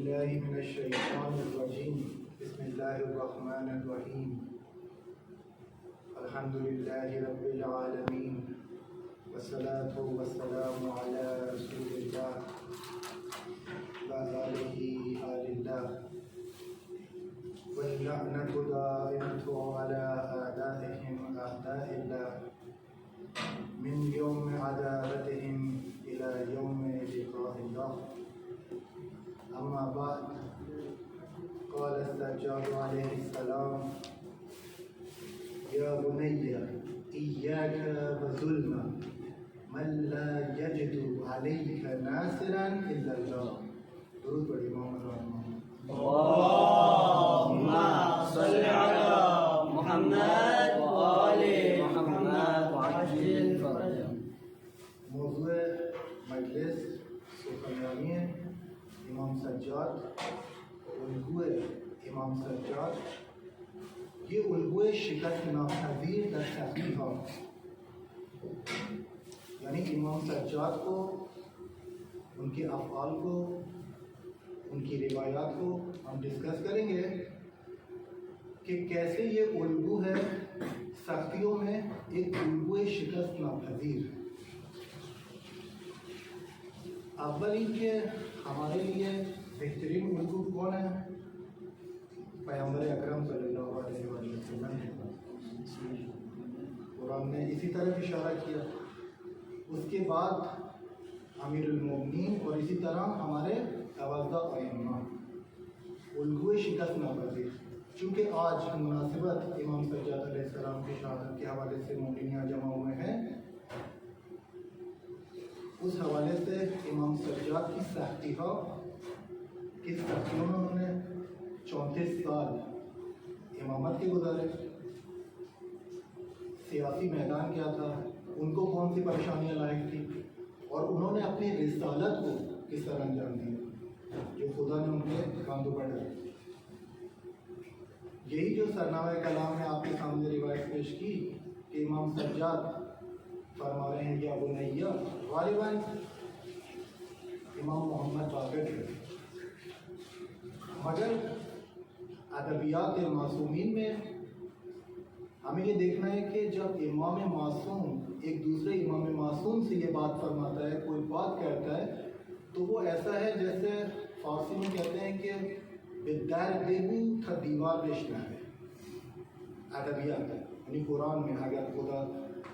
باللہ من الشیطان الرجیم بسم اللہ الرحمن الرحیم الحمدللہ رب العالمین والصلاة والسلام علی رسول اللہ وآلہ آل اللہ واللعنۃ دائمۃ علی اعدائہم اعداء اللہ من یوم عداوتہم الی یوم لقاء اللہ. اما بعد قال السجاد علیہ السلام یا بنی ایاک وظلم من لا یجد علیک ناصرا الا اللہ. درود پڑھیے محمد اللهم صل على محمد وآل محمد وعجل فرجهم. موضوع مجلس سخنرانی ہے امام سجاد، الگوئے امام سجاد. یہ الگوئے شکست ناپذیر در سختی ها، یعنی امام سجاد کو، ان کے افعال کو، ان کی روایات کو ہم ڈسکس کریں گے کہ کیسے یہ الگو ہے سختیوں میں ایک الگوئے شکست ناپذیر. اول ہی کہ ہمارے لیے بہترین الگو کون ہے؟ پیغمبر اکرم صلی اللہ علیہ وسلم ہے. قرآن نے اسی طرح اشارہ کیا. اس کے بعد امیر المومنین اور اسی طرح ہمارے 12 ائمہ الگوئے شکست ناپذیر. چونکہ آج مناسبت امام سجاد علیہ السلام کی شہادت کے حوالے سے مومنین یہاں جمع ہوئے ہیں، اس حوالے سے امام سجاد کی سختیوں میں انہوں نے 34 سال امامت کے گزارے. سیاسی میدان کیا تھا، ان کو کون سی پریشانیاں لاحق تھی، اور انہوں نے اپنی رسالت کو کس طرح انجام دیا جو خدا نے ان کے کاندھوں پر ڈالی. یہی جو سرنامہ کلام نے آپ کے سامنے روایت پیش کی کہ امام سجاد فرما رہے ہیں یا بنیہ، غالباً امام محمد باقر ہے. مگر ادبیات معصومین میں ہمیں یہ دیکھنا ہے کہ جب امام معصوم ایک دوسرے امام معصوم سے یہ بات فرماتا ہے، کوئی بات کہتا ہے، تو وہ ایسا ہے جیسے فارسی میں کہتے ہیں کہ بدار بےگو تھا دیوار بیشنا ہے. ادبیات ہے، یعنی قرآن میں اگر خدا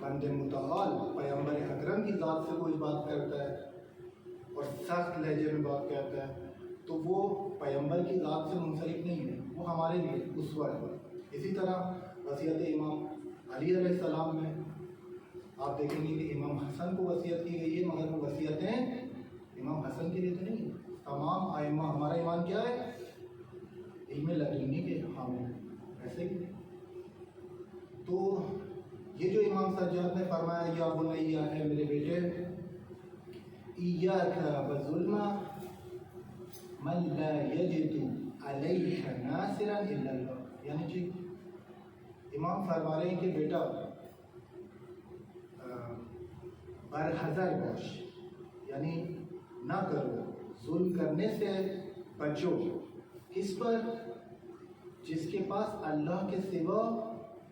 بند متعال پیغمبر اکرم کی ذات سے کوئی بات کرتا ہے اور سخت لہجے میں بات کہتا ہے تو وہ پیغمبر کی ذات سے منسلک نہیں ہے، وہ ہمارے لیے اسوہ ہے. اسی طرح وصیت امام علی علیہ السلام میں آپ دیکھیں گے کہ امام حسن کو وصیت کی گئی ہے، مگر وہ وصیتیں امام حسن کے لیے تو نہیں ہے. تمام ائمہ، ہمارا ایمان کیا ہے؟ علم لدنی کے حامل ہیں. ایسے ہی تو یہ جو امام سجاد نے فرمایا یا بنیہ ہے میرے بیٹے، ایاک وظلم من لا یجد علیک ناصرا الا اللہ. یعنی جی امام فرما رہے ہیں کہ بیٹا برحذر باش، یعنی نہ کرو، ظلم کرنے سے بچو. کس پر؟ جس کے پاس اللہ کے سوا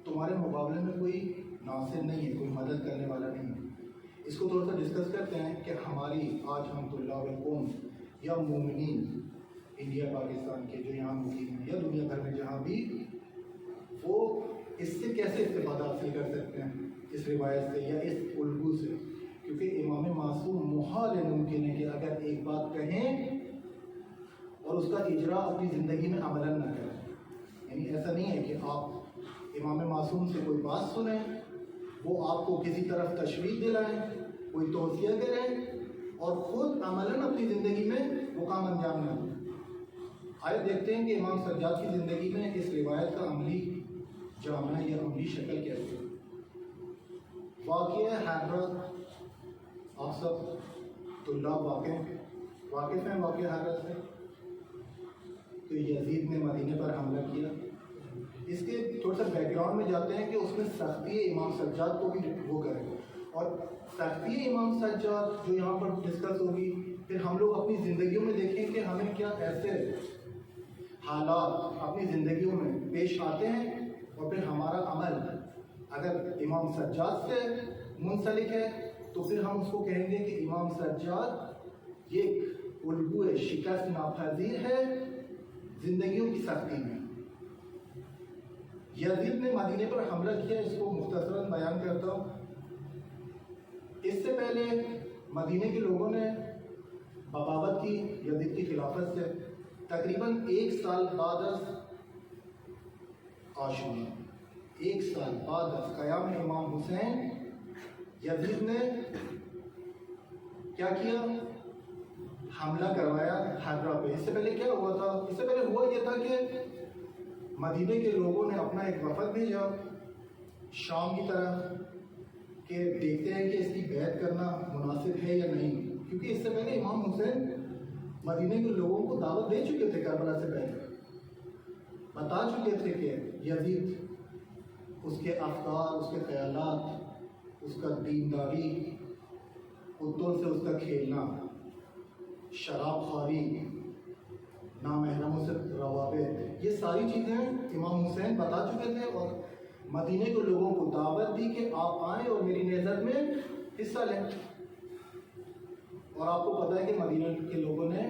تمہارے مقابلے میں کوئی ناصر نہیں ہے، کوئی مدد کرنے والا نہیں ہے. اس کو تھوڑا سا ڈسکس کرتے ہیں کہ ہماری آج ہم طلاب قوم یا مومنین انڈیا پاکستان کے جو یہاں مقیم ہیں یا دنیا بھر میں جہاں بھی، وہ اس سے کیسے استفادہ حاصل کر سکتے ہیں، اس روایت سے یا اس الگو سے. کیونکہ امام معصوم محال ممکن ہے کہ اگر ایک بات کہیں اور اس کا اجرا اپنی زندگی میں عملاً نہ کریں. یعنی ایسا نہیں ہے کہ آپ امام معصوم سے کوئی بات سنیں، وہ آپ کو کسی طرف تشویق دلائیں، کوئی توصیہ کریں اور خود عملاً اپنی زندگی میں وہ کام انجام نہ دیں. آئے دیکھتے ہیں کہ امام سجاد کی زندگی میں اس روایت کا عملی جامع یا عملی شکل کیسے ہے. واقعہ حضرت، آپ سب طلاب واقف ہیں واقعہ حضرت سے. تو یزید نے مدینے پر حملہ کیا. اس کے تھوڑا سا بیک گراؤنڈ میں جاتے ہیں کہ اس میں سختی امام سجاد کو بھی وہ کریں، اور سختی امام سجاد جو یہاں پر ڈسکس ہوگی، پھر ہم لوگ اپنی زندگیوں میں دیکھیں کہ ہمیں کیا ایسے حالات اپنی زندگیوں میں پیش آتے ہیں، اور پھر ہمارا عمل اگر امام سجاد سے منسلک ہے تو پھر ہم اس کو کہیں گے کہ امام سجاد یہ الگو شکست ناپذیر ہے زندگیوں کی سختی میں۔ یزید نے مدینے پر حملہ کیا، اس کو مختصراً بیان کرتا ہوں۔ اس سے پہلے مدینے کے لوگوں نے بغاوت کی یزید کی خلافت سے تقریباً 1 سال بعد از عاشورہ، 1 سال بعد از قیام امام حسین، یزید نے کیا کیا؟ حملہ کروایا حرہ پہ۔ اس سے پہلے کیا ہوا تھا؟ اس سے پہلے ہوا یہ تھا کہ مدینے کے لوگوں نے اپنا ایک وفد بھیجا شام کی طرف کہ دیکھتے ہیں کہ اس کی بیعت کرنا مناسب ہے یا نہیں، کیونکہ اس سے پہلے امام حسین مدینے کے لوگوں کو دعوت دے چکے تھے، کربلا سے پہلے بتا چکے تھے کہ یزید، اس کے افکار، اس کے خیالات، اس کا دینداری، کتوں سے اس کا کھیلنا، شراب خواری، نامحرموں سے روابط، یہ ساری چیزیں امام حسین بتا چکے تھے، اور مدینے کے لوگوں کو دعوت دی کہ آپ آئیں اور میری نہضت میں حصہ لیں۔ اور آپ کو پتہ ہے کہ مدینے کے لوگوں نے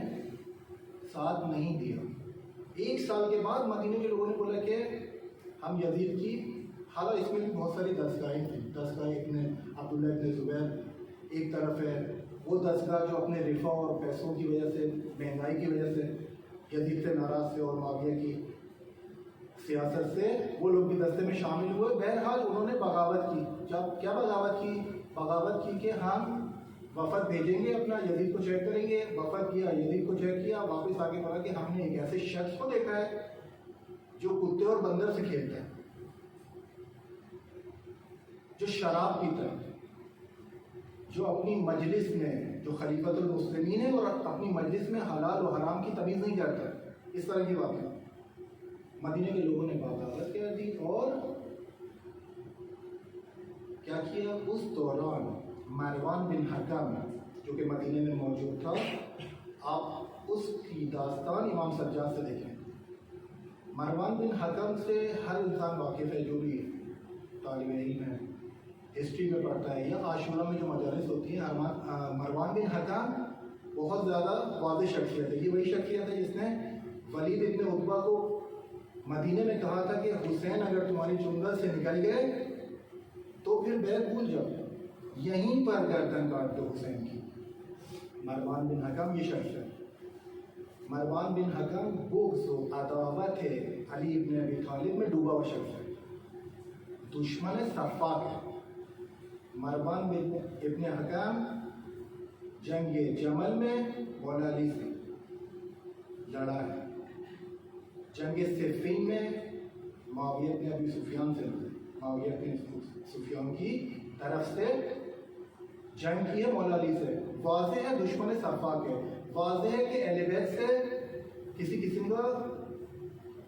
ساتھ نہیں دیا۔ 1 سال کے بعد مدینے کے لوگوں نے بولا کہ ہم یزید کی، حالانکہ اس میں بھی بہت ساری دستگاہیں تھیں، دستگاہ ابن عبداللہ ابن زبیر ایک طرف ہے، وہ دستگاہ جو اپنے رفع اور پیسوں کی وجہ سے، مہنگائی کی وجہ سے یزید سے ناراض تھے اور معاویہ کی سیاست سے، وہ لوگ بھی دستے میں شامل ہوئے۔ بہرحال انہوں نے بغاوت کی۔ جب کیا بغاوت کی؟ بغاوت کی کہ ہم وفد بھیجیں گے، اپنا یزید کو چیک کریں گے۔ وفد کیا، یزید کو چیک کیا، واپس آ کے پڑھا کہ ہم نے ایک ایسے شخص کو دیکھا ہے جو کتے اور بندر سے کھیلتا ہے، جو شراب پیتا ہے، جو اپنی مجلس میں، جو خلیفۃ المسلمین ہے اور اپنی مجلس میں حلال و حرام کی تمیز نہیں کرتا، اس طرح کی بات ہے۔ مدینے کے لوگوں نے بغاوت کر دی اور کیا کیا؟ اس دوران مروان بن حکم جو کہ مدینے میں موجود تھا، آپ اس کی داستان امام سجاد سے دیکھیں۔ مروان بن حکم سے ہر انسان واقف ہے، جو بھی طالب علم ہے، ہسٹری میں پڑھتا ہے یا عاشورہ میں جو مجالس ہوتی ہیں۔ مروان بن حکم بہت زیادہ واضح شخصیت ہے۔ یہ وہی شخصیت ہے جس نے ولید ابن عتبہ کو مدینے میں کہا تھا کہ حسین اگر تمہاری چنگل سے نکل گئے تو پھر بیعت بھول جاؤ، یہیں پر گردن کاٹ دو حسین کی۔ مروان بن حکم یہ شخص ہے۔ مروان بن حکم بغض و عداوت علی ابن ابی طالب میں ڈوبا ہوا شخص ہے، دشمن صفاق ہے۔ مروان بن ابن حکم جنگ جمل میں مولا علی سے لڑا ہے، جنگ صفین میں معاویہ بن ابی سفیان سے لڑا، معاویہ بن سفیان کی طرف سے جنگ کی ہے مولا علی سے۔ واضح ہے دشمن صفاق ہے، واضح ہے کہ اہل بیت سے کسی قسم کا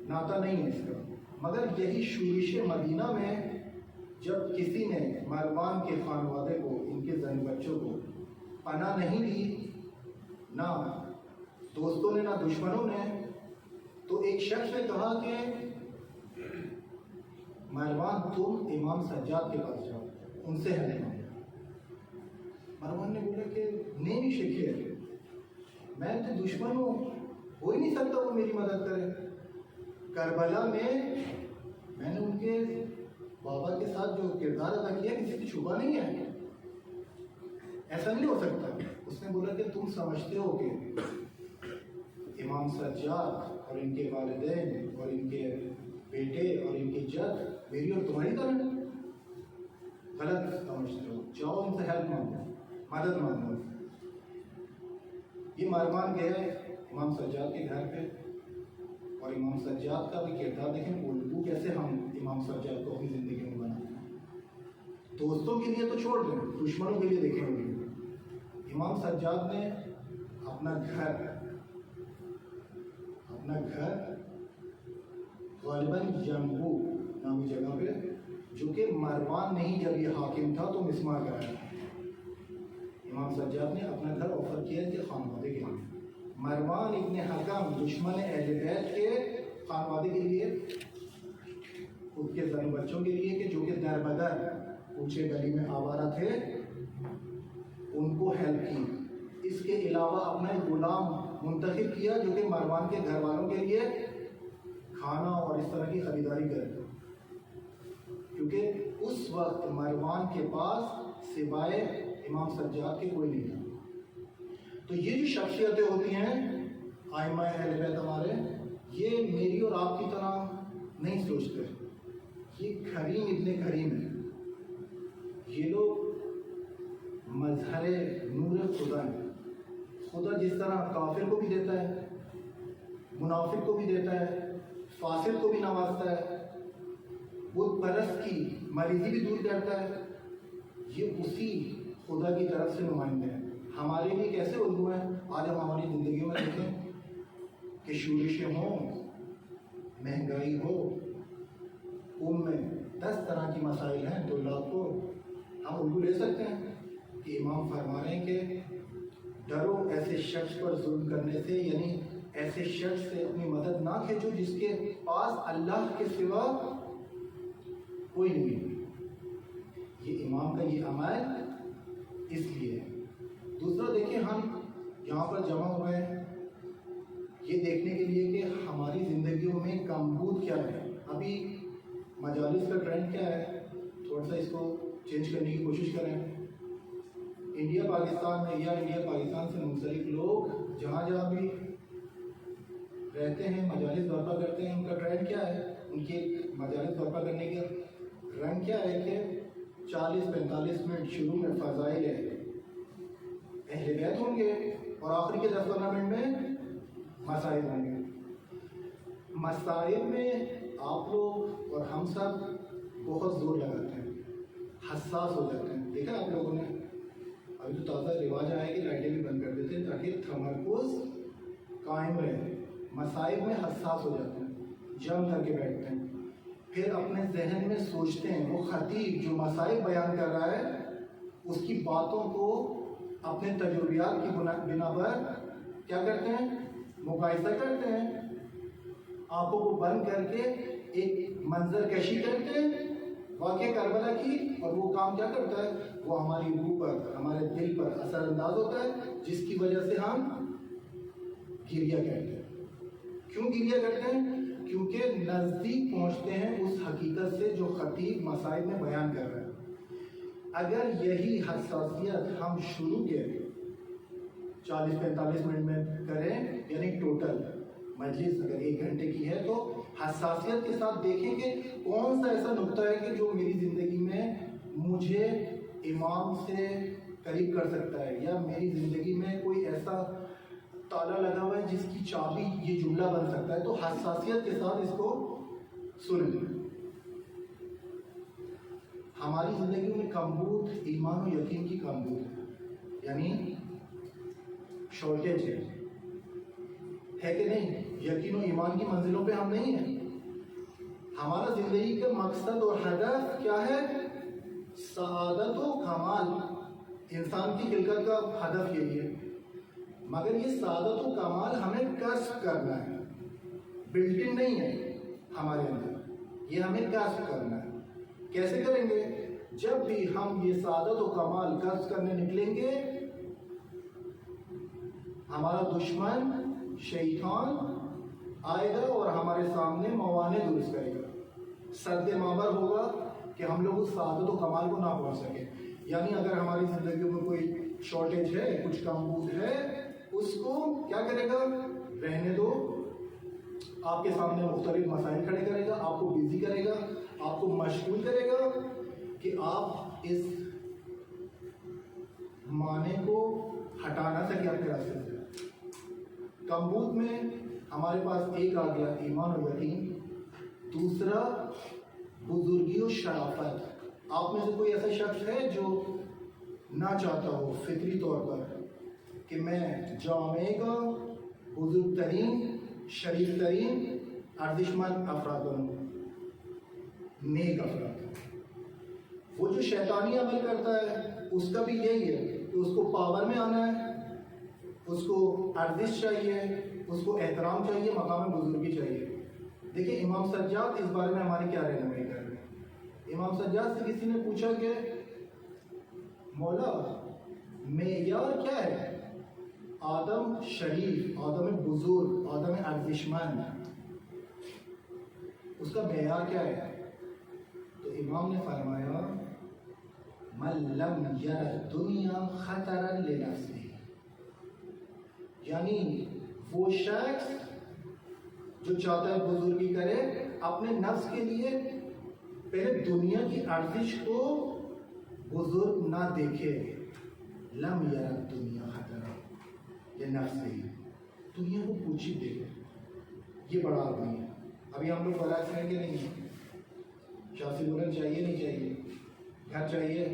ناتا نہیں ہے اس کا۔ مگر یہی شورش مدینہ میں جب کسی نے مروان کے خانوادے کو، ان کے زن بچوں کو پناہ نہیں دی، نہ دوستوں نے نہ دشمنوں نے، تو ایک شخص نے کہا کہ مروان تم امام سجاد کے پاس جاؤ، ان سے ہلے مانگو۔ مروان نے بولا کہ نہیں شکیے، میں تو دشمن ہوں، ہو ہی نہیں سکتا وہ میری مدد کرے۔ کربلا میں نے ان کے بابا کے ساتھ جو کردار ادا کیا کسی کی چھپا نہیں ہے، ایسا نہیں ہو سکتا۔ اس نے بولا کہ تم سمجھتے ہو کہ امام سجاد اور ان کے والدین اور ان کے بیٹے اور ان کے جد میری اور تمہاری طرح غلط سمجھتے ہو، جاؤ ان سے ہیلپ مانگو، مدد مانگو۔ یہ مروان گیا امام سجاد کے گھر پہ، اور امام سجاد کا بھی کردار دیکھیں، الگو کیسے ہم امام سجاد کو اپنی زندگی میں بناتے ہیں۔ دوستوں کے لیے تو چھوڑ دیں، دشمنوں کے لیے دیکھیں گے۔ امام سجاد نے اپنا گھر غالباً جنگو نامی جگہ پہ، جو کہ مروان نہیں جب یہ حاکم تھا تو مسمار کرایا، امام سجاد نے اپنا گھر آفر کیا کہ خانوادے کے مروان ابن حکم دشمن اہل بیت کے خانوادے کے لیے، خود کے زن بچوں کے لیے کہ جو کہ در بدر اونچے گلی میں آوارہ تھے، ان کو ہیلپ کی۔ اس کے علاوہ اپنا ایک غلام منتخب کیا جو کہ مروان کے گھر والوں کے لیے کھانا اور اس طرح کی خریداری کرے، کیونکہ اس وقت مروان کے پاس سوائے امام سجاد کے کوئی نہیں تھا۔ تو یہ جو شخصیتیں ہوتی ہیں ائمہ اہل بیت ہمارے، یہ میری اور آپ کی طرح نہیں سوچتے، یہ کریم ابن کریم ہے۔ یہ لوگ مظہر نور خدا ہے۔ خدا جس طرح کافر کو بھی دیتا ہے، منافق کو بھی دیتا ہے، فاسق کو بھی نوازتا ہے، بت پرست کی مریضی بھی دور کرتا ہے، یہ اسی خدا کی طرف سے نمائندے ہیں۔ ہمارے لیے کیسے اردو ہیں؟ آج ہم ہماری زندگیوں میں دیکھیں کہ شورشیں ہوں، مہنگائی ہو، میں 10 طرح کی مسائل ہیں، تو لاکھوں ہم اردو لے سکتے ہیں کہ امام فرما رہے ہیں کہ ڈرو ایسے شخص پر ظلم کرنے سے، یعنی ایسے شخص سے اپنی مدد نہ کھینچو جس کے پاس اللہ کے سوا کوئی نہیں ہے۔ یہ امام کا یہ عمل اس لیے ہے۔ دوسرا دیکھیں، ہم یہاں پر جمع ہوئے ہیں یہ دیکھنے کے لیے کہ ہماری زندگیوں میں کمبود کیا ہے۔ ابھی مجالس کا ٹرینڈ کیا ہے؟ تھوڑا سا اس کو چینج کرنے کی کوشش کریں۔ انڈیا پاکستان میں یا انڈیا پاکستان سے منسلک لوگ جہاں جہاں بھی رہتے ہیں، مجالس برپا کرتے ہیں، ان کا ٹرینڈ کیا ہے؟ ان کے مجالس برپا کرنے کا رنگ کیا ہے کہ 40-45 منٹ شروع میں فضائل اہل بیت ہوں گے اور آخری کے 10-15 منٹ میں مسائل ہوں گے۔ مسائل میں آپ لوگ اور ہم سب بہت زور لگاتے ہیں، حساس ہو جاتے ہیں۔ دیکھا آپ لوگوں نے ابھی تو تازہ رواج آیا کہ لائٹیں بھی بند کر دیتے ہیں تاکہ تمرکز قائم رہے۔ مسائل میں حساس ہو جاتے ہیں، جم کر کے بیٹھتے ہیں، پھر اپنے ذہن میں سوچتے ہیں۔ وہ خطیب جو مسائل بیان کر رہا ہے اس کی باتوں کو اپنے تجربیات کی بنا پر کیا کرتے ہیں؟ مقایسہ کرتے ہیں، آنکھوں کو بند کر کے ایک منظر کشی کرتے ہیں واقعہ کربلا کی، اور وہ کام کیا کرتا ہے؟ وہ ہماری روح پر، ہمارے دل پر اثر انداز ہوتا ہے، جس کی وجہ سے ہم گریہ کرتے ہیں۔ کیوں گریہ کرتے ہیں؟ کیونکہ نزدیک پہنچتے ہیں اس حقیقت سے جو خطیب مسائل میں بیان کر رہا ہے۔ اگر یہی حساسیت ہم شروع کے 40-45 منٹ میں کریں، یعنی ٹوٹل مجلس اگر 1 گھنٹے کی ہے، تو حساسیت کے ساتھ دیکھیں کہ کون سا ایسا نقطہ ہے کہ جو میری زندگی میں مجھے امام سے قریب کر سکتا ہے، یا میری زندگی میں کوئی ایسا تالا لگا ہوا ہے جس کی چابی یہ جملہ بن سکتا ہے، تو حساسیت کے ساتھ اس کو سنیں۔ ہماری زندگی میں کمبود ایمان و یقین کی کمبود ہے، یعنی شارٹیج ہے کہ نہیں؟ یقین و ایمان کی منزلوں پہ ہم نہیں ہیں۔ ہمارا زندگی کا مقصد اور ہدف کیا ہے؟ سعادت و کمال۔ انسان کی خلقت کا ہدف یہی ہے، مگر یہ سعادت و کمال ہمیں کسب کرنا ہے، بلٹ ان نہیں ہے ہمارے اندر، یہ ہمیں کسب کرنا ہے۔ کیسے کریں گے؟ جب بھی ہم یہ سعادت و کمال کسب کرنے نکلیں گے، ہمارا دشمن شیطان آئے گا اور ہمارے سامنے موانع درست کرے گا، سد معبر ہوگا کہ ہم لوگ اس سعادت و کمال کو نہ پہنچ سکیں۔ یعنی اگر ہماری زندگیوں میں کوئی شارٹیج ہے، کچھ کمبود ہے، اس کو کیا کرے گا؟ رہنے دو، آپ کے سامنے مختلف مسائل کھڑے کرے گا، آپ کو بیزی کرے گا، آپ کو مشغول کرے گا کہ آپ اس معنی کو ہٹا نہ سکے اپنے راستے سے۔ کمبود میں ہمارے پاس ایک آ گیا ایمان و یقین، دوسرا بزرگی و شرافت۔ آپ میں سے کوئی ایسا شخص ہے جو نہ چاہتا ہو فطری طور پر کہ میں جامعے کا بزرگ ترین، شریف ترین، ارزش مند افراد بنوں، نیک افراد؟ وہ جو شیطانی عمل کرتا ہے اس کا بھی یہی ہے کہ اس کو پاور میں آنا ہے، اس کو ارزش چاہیے، اس کو احترام چاہیے، مقام بزرگی چاہیے۔ دیکھیں امام سجاد اس بارے میں ہماری کیا رہنمائی کر رہے ہیں۔ امام سجاد سے کسی نے پوچھا کہ مولا معیار کیا ہے آدم شریف، آدم بزرگ، آدم ارزشمند، اس کا معیار کیا ہے؟ تو امام نے فرمایا من لم یر الدنیا خطرا لنفسہ، یعنی وہ شخص جو چاہتا ہے بزرگی کرے اپنے نفس کے لیے پہلے دنیا کی ارزش کو بزرگ نہ دیکھے، لم یر الدنیا خطرا لنفسہ، دنیا کو پوچھی دیکھے یہ بڑا آدمی ہے۔ ابھی ہم لوگ بڑا کریں گے نہیں، شاسی بولن چاہیے نہیں چاہیے، گھر چاہیے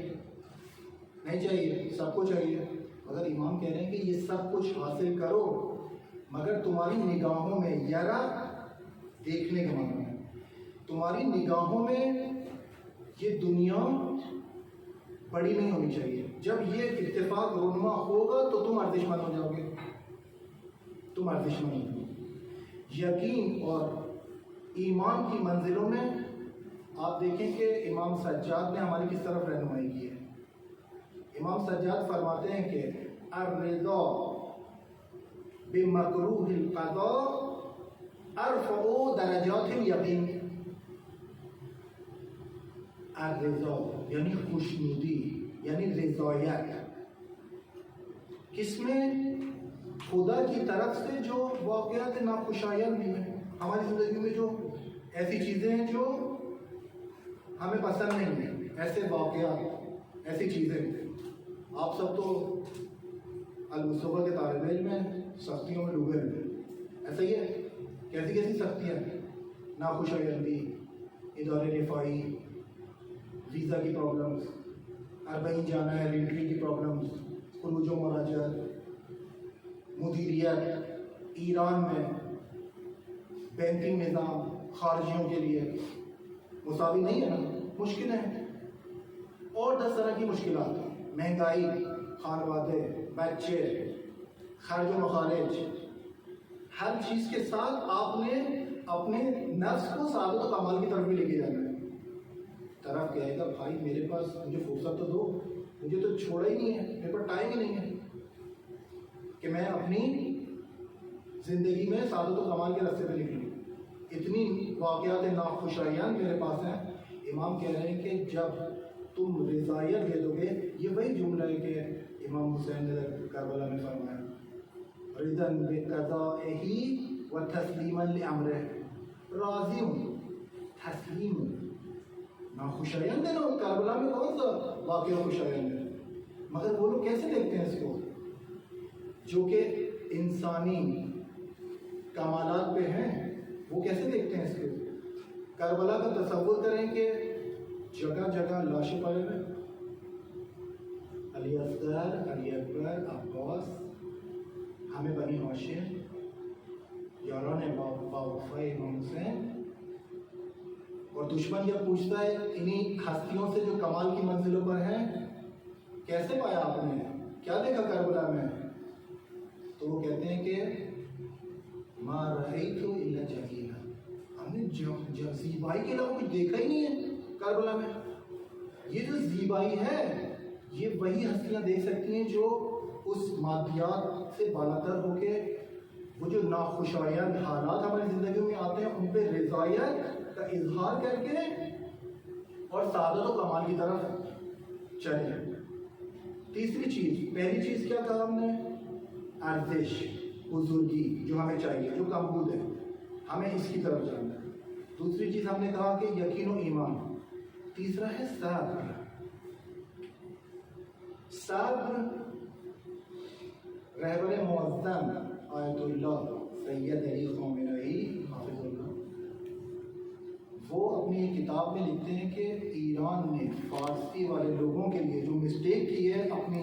نہیں چاہیے، سب کو چاہیے، مگر امام کہہ رہے ہیں کہ یہ سب کچھ حاصل کرو مگر تمہاری نگاہوں میں، یرا دیکھنے کا معنی ہے، تمہاری نگاہوں میں یہ دنیا بڑی نہیں ہونی چاہیے۔ جب یہ اتفاق رونما ہوگا تو تم ارزش مند ہو جاؤ گے، تم ارزش مند ہو۔ یقین اور ایمان کی منزلوں میں آپ دیکھیں کہ امام سجاد نے ہماری کس طرف رہنمائی کی ہے۔ امام سجاد فرماتے ہیں کہ الرضا بمکروہ القضاء ارفع درجات الیقین، الرضا یعنی خوشنودی، یعنی رضایت، کس میں؟ خدا کی طرف سے جو واقعات ناخوشایند بھی ہیں ہماری زندگی میں، جو ایسی چیزیں ہیں جو ہمیں پسند نہیں ہیں، ایسے واقعات، ایسی چیزیں۔ آپ سب تو المصطفیٰ کے طالب علم میں سختیوں میں ڈوبے ہوئے، ایسا ہی ہے؟ کیسی کیسی سختیاں، ناخوشایندی، ادارے رفائی، ویزا کی پرابلمس، اربعین جانا ہے، انٹری کی پرابلمس، خروج و مہاجرت، مدیریت، ایران میں بینکنگ نظام خارجیوں کے لیے مساوی نہیں ہے نا، مشکل ہے، اور 10 طرح کی مشکلات، مہنگائی، خانوادے، بچے، خرچ و مخارج، ہر چیز کے ساتھ آپ نے اپنے نفس کو سعادت و کمال کی طرف بھی لے کے جانا ہے۔ طرف کہے گا بھائی میرے پاس مجھے فرصت تو دو، مجھے تو چھوڑا ہی نہیں ہے، میرے پاس ٹائم ہی نہیں ہے کہ میں اپنی زندگی میں سعادت و کمال کے راستے پہ نکلوں، اتنی واقعات ناخوشایند میرے پاس ہیں۔ امام کہہ رہے ہیں کہ جب تم رضایت دے دو گے، یہ وہی جملہ ہے کہ امام حسین نے کربلا میں فرمایا رضاً بقضائہ و تسلیما لامرہ، راضی ہوں، تسلیم ہوں۔ ناخوشایند ہے نا، کربلا میں کون سا واقعہ خوشایند ہے، مگر وہ لوگ کیسے دیکھتے ہیں اس کو جو کہ انسانی کمالات پہ ہیں، وہ کیسے دیکھتے ہیں اس کو؟ کربلا کا تصور کریں کہ جگہ جگہ لاشیں پڑے ہوئے، علی اصغر، علی اکبر، عباس، ہمیں بنی ہاشم، یاران باوفا امام حسین، اور دشمن یہ پوچھتا ہے انہی ہستیوں سے جو کمال کی منزلوں پر ہیں، کیسے پایا آپ نے، کیا دیکھا کربلا میں؟ تو وہ کہتے ہیں کہ ما رأیت الا جمیلا، ہم نے زیبائی کے علاوہ کچھ دیکھا ہی نہیں ہے کربلا میں۔ یہ جو زیبائی ہے یہ وہی ہستیاں دیکھ سکتی ہیں جو اس مادیات سے بالاتر ہو کے وہ جو ناخوشایند حالات ہماری زندگیوں میں آتے ہیں ان پہ رضایت کا اظہار کر کے اور سعادت و کمال کی طرف چلے۔ تیسری چیز، پہلی چیز کیا کہا ہم نے؟ ارزش، بزرگی جو ہمیں چاہیے، جو کمبود ہے، ہمیں اس کی طرف جانا ہے۔ دوسری چیز ہم نے کہا کہ یقین و ایمان۔ تیسرا ہے صبر۔ صبر رہبر معظم آیت اللہ سید علی خامنہئی حافظ اللہ، وہ اپنی ایک کتاب میں لکھتے ہیں کہ ایران نے فارسی والے لوگوں کے لیے جو مسٹیک کی ہے، اپنی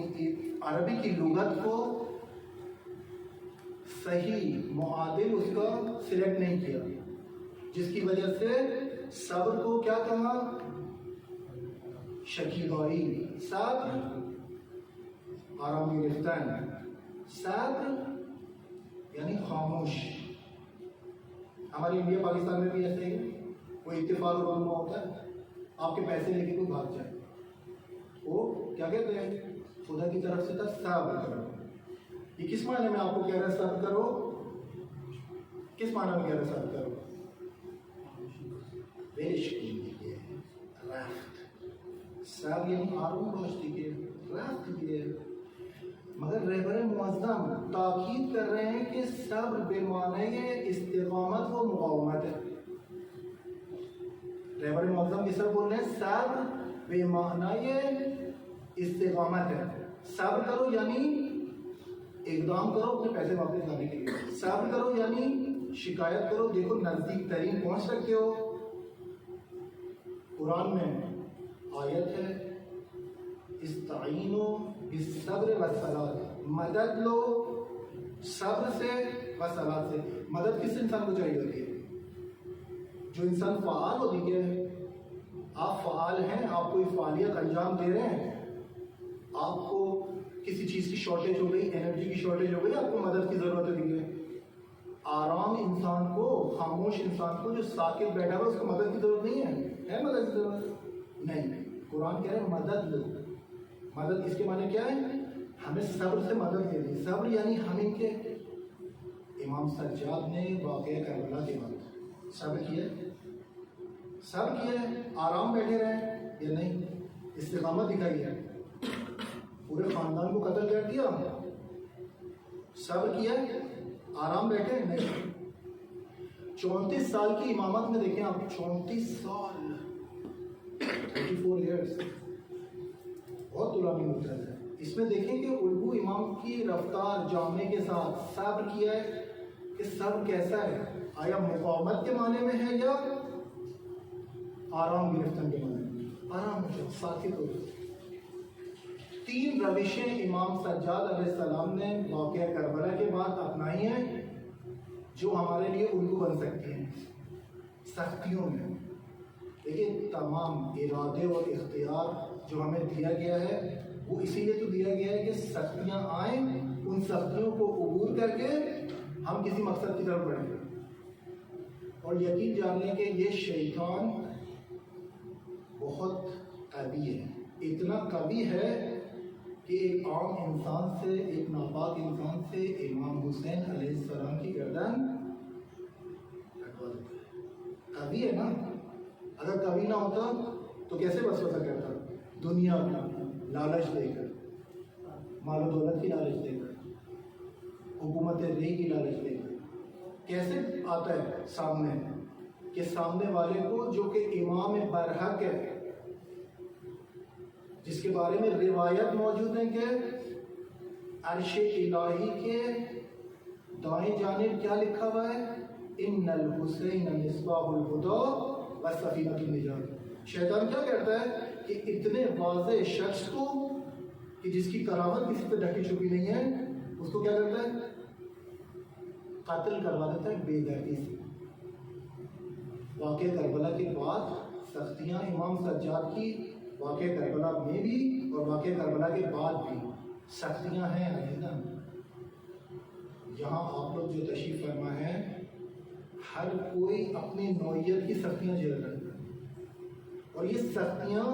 عربی کی لغت کو صحیح معادل اس کا سلیکٹ نہیں کیا، جس کی وجہ سے صبر کو کیا کہا؟ شکیبائی، صبر آرام گرفتن، صبر یعنی خاموش. ہمارے انڈیا پاکستان میں بھی ایسے ہی کوئی اتفاق رونما ہوتا ہے, آپ کے پیسے لے کے کوئی بھاگ جائے, وہ کیا کہتے ہیں, خدا کی طرف سے تھا صبر کرو. یہ کس معنی میں آپ کو کہہ رہا ہے صبر کرو؟ کس معنی میں کہہ رہا ہے صبر کرو؟ پیش کیجیے, رفت. صبر یعنی آروم باش دیجیے, رفت دیجیے. مگر رہبر معظم تاکید کر رہے ہیں کہ صبر بے معنی استقامت و مقاومت ہے. رہبر معظم کس طرح بول رہے ہیں؟ صبر بے معنی استقامت ہے. صبر کرو یعنی اقدام کرو اپنے پیسے واپس لانے کے لیے. صبر کرو یعنی شکایت کرو, دیکھو نزدیک ترین پہنچ سکتے ہو. قرآن میں آیت ہے استعینوا بالصبر والصلاۃ, مدد لو صبر سے و صلاۃ سے. مدد کس انسان کو چاہیے ہوتی ہے؟ جو انسان فعال ہو دیکھے, آپ فعال ہیں, آپ کوئی فعالیت انجام دے رہے ہیں, آپ کو کسی چیز کی شارٹیج ہو گئی, انرجی کی شارٹیج ہو گئی, آپ کو مدد کی ضرورت ہے. آرام انسان کو, خاموش انسان کو جو ساکت بیٹھا ہوا, اس کو مدد کی ضرورت نہیں ہے مدد کی ضرورت نہیں. قرآن کہہ رہے ہیں مدد لو. مدد اس کے معنی کیا ہے؟ ہمیں صبر سے مدد دینی. صبر یعنی ہم ان کے امام سجاد نے واقعہ کربلا کے بعد صبر کیا, آرام بیٹھے رہے یا نہیں, استقامت دکھائی ہے, پورے خاندان کو قتل کر دیا, صبر کیا, آرام بیٹھے نہیں. 34 سال کی امامت میں دیکھیں آپ, 34 سال, 34 ایئرس, بہت طولانی مدت ہے. اس میں دیکھیں کہ الگو امام کی رفتار جامنے کے ساتھ صبر کیا ہے کہ صبر کیسا ہے, آیا مقاومت کے معنی میں ہے یا آرام گرفتن کے معنی میں؟ آرام ہو جاؤ, ساکت ہو جاؤ. 3 روشیں امام سجاد علیہ السلام نے واقعہ کربلا کے بعد اپنائی ہیں جو ہمارے لیے الگو بن سکتی ہیں سختیوں میں. لیکن تمام ارادے اور اختیار جو ہمیں دیا گیا ہے وہ اسی لیے تو دیا گیا ہے کہ سختیاں آئیں, ان سختیوں کو عبور کر کے ہم کسی مقصد کی طرف بڑھیں. اور یقین جان لیں کہ یہ شیطان بہت قوی ہے, اتنا قوی ہے کہ ایک عام انسان سے, ایک ناپاک انسان سے امام حسین علیہ السلام کی گردن کٹوا دیتا ہے. قوی ہے نا, اگر کبھی نہ ہوتا تو کیسے وسوسہ کرتا؟ دنیا کا لالچ دے کر, مال و دولت کی لالچ دے کر, حکومت رہی کی لالچ دے کر. کیسے آتا ہے سامنے کہ سامنے والے کو جو کہ امام برحق ہے, جس کے بارے میں روایت موجود ہے کہ عرش الہی کے دائیں جانب کیا لکھا ہوا ہے, ان الحسین مصباح الہدی وسفینۃ النجات. شیطان کیا کرتا ہے کہ اتنے واضح شخص کو کہ جس کی کرامت کسی سے ڈھکی چھپی نہیں ہے, اس کو کیا کرتا ہے, قتل کروا دیتا ہے بے دردی سے. واقعہ کربلا کے بعد سختیاں امام سجاد کی, واقعہ کربلا میں بھی اور واقعہ کربلا کے بعد بھی سختیاں ہیں. یہاں آپ لوگ جو تشریف فرما ہیں, ہر کوئی اپنی نوعیت کی سختیاں جھیل رہا ہے, اور یہ سختیاں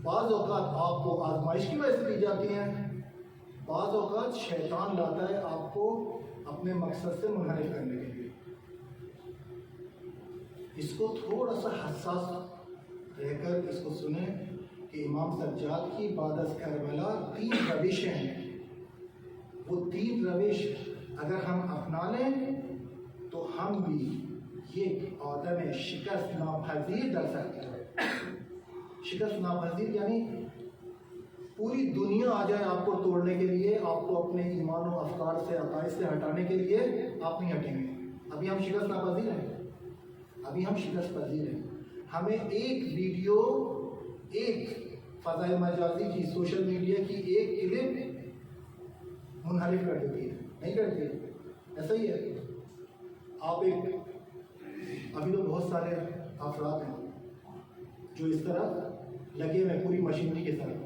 بعض اوقات آپ کو آزمائش کی وجہ سے دی جاتی ہیں, بعض اوقات شیطان لاتا ہے آپ کو اپنے مقصد سے منحرف کرنے کے لیے. اس کو تھوڑا سا حساس رہ کر اس کو سنیں کہ امام سجاد کی بعد از کربلا 3 روشیں ہیں. وہ 3 روش اگر ہم اپنا لیں تو ہم بھی یہ عدم شکست ناپذیر ڈر سکتے ہیں. شکست ناپذیر یعنی پوری دنیا آ جائے آپ کو توڑنے کے لیے, آپ کو اپنے ایمان و افکار سے, عقائد سے ہٹانے کے لیے, آپ نہیں ہٹیں گے. ابھی ہم شکست ناپذیر ہیں, ابھی ہم شکست پذیر ہیں. ہمیں ایک ویڈیو, ایک فضائے مجازی کی, سوشل میڈیا کی ایک کلپ منحرف کر دیتی ہے, نہیں کرتی؟ ایسا ہی ہے. آپ ابھی تو بہت سارے افراد ہیں جو اس طرح لگے ہوئے پوری مشینری کے ساتھ.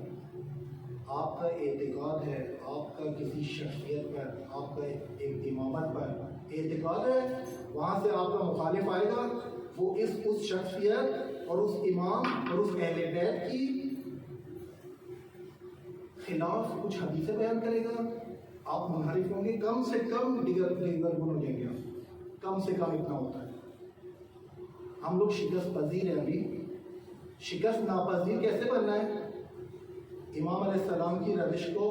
آپ کا اعتقاد ہے، آپ کا کسی شخصیت پر، آپ کا ایک امامت پر اعتقاد ہے، وہاں سے آپ کا مخالف آئے گا، وہ اس شخصیت اور اس امام اور اس اہل بیت کی خلاف کچھ حدیثیں بیان کرے گا، آپ منحرف ہوں گے، کم سے کم دیگر گن ہو جائیں گے آپ، کم سے کم اتنا ہوتا ہے۔ ہم لوگ شکست پذیر ہیں ابھی، شکست ناپذیر کیسے بننا ہے؟ امام علیہ السلام کی روش کو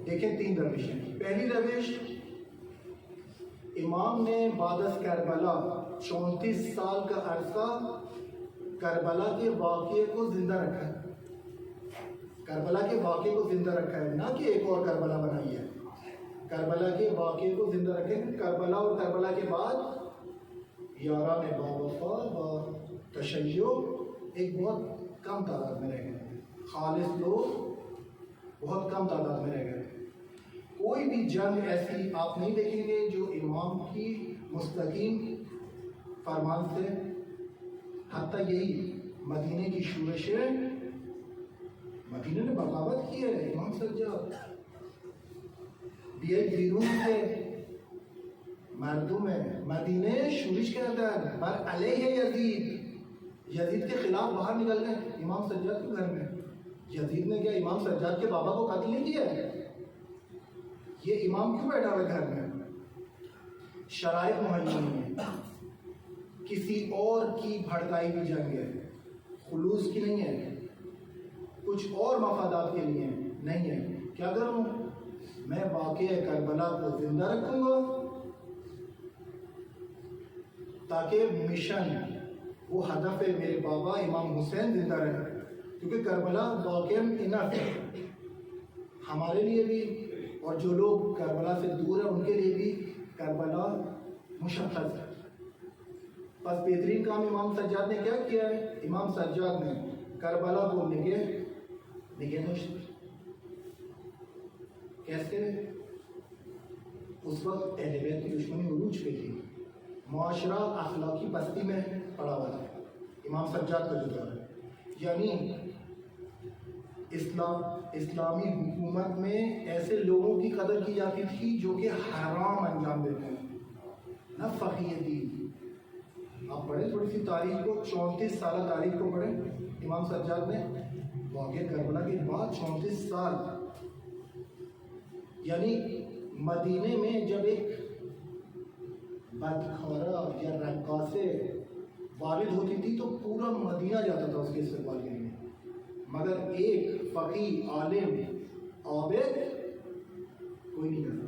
دیکھیں، 3 روشیں۔ پہلی روش، امام نے بعد از کربلا 34 سال کا عرصہ کربلا کے واقعے کو زندہ رکھا ہے، کربلا کے واقعے کو زندہ رکھا ہے، نہ کہ ایک اور کربلا بنائی ہے، کربلا کے واقعے کو زندہ رکھے۔ کربلا اور کربلا کے بعد یاران باوفا و تشیع ایک بہت کم تعداد میں رہ گئے، خالص لوگ بہت کم تعداد میں رہ گئے۔ کوئی بھی جنگ ایسی آپ نہیں دیکھیں گے جو امام کی مستقیم فرمان سے، حتیٰ یہی مدینے کی شورشیں، مدینے نے بغاوت کی ہے، امام سجاد بیرون سے مردم ہے، مدینے شورش کے اندر بر علیہ یزید کے خلاف باہر نکل گئے امام سجاد کے گھر میں۔ یزید نے کیا امام سجاد کے بابا کو قتل نہیں کیا ہے؟ یہ امام کیوں بیٹھا ہوا گھر میں؟ شرائط مہیا نہیں ہے، کسی اور کی بھڑکائی ہوئی جنگ ہے، خلوص کی نہیں ہے، کچھ اور مفادات کے لیے نہیں ہے۔ کیا کروں؟ میں واقعہ کربلا کو زندہ رکھوں گا تاکہ مشن، وہ ہدف ہے میرے بابا امام حسین زندہ رہے، کیونکہ کربلا واقعہ انف ہے ہمارے لیے بھی، اور جو لوگ کربلا سے دور ہیں ان کے لیے بھی کربلا مشخص ہے۔ بس بہترین کام امام سجاد نے کیا کیا ہے؟ امام سجاد نے کربلا کو نگہداشت۔ کیسے؟ اس وقت اہل بیت کی دشمنی عروج پہ تھی، معاشرہ اخلاقی پستی میں پڑا ہوا تھا، امام سجاد کا جو ہے، یعنی اسلامی حکومت میں ایسے لوگوں کی قدر کی جاتی تھی جو کہ حرام انجام دیتے ہیں، نہ فقیہ دین۔ آپ پڑھیں تھوڑی سی تاریخ کو، 34 سالہ تاریخ کو پڑھیں۔ امام سجاد نے واقعہ کربلا کے بعد 34 سال، یعنی مدینے میں جب ایک بدخورا یا رقاصے والد ہوتی تھی تو پورا مدینہ جاتا تھا اس کے استقبال کے لیے، مگر ایک فقیہ عالم عابد کوئی نہیں کرتا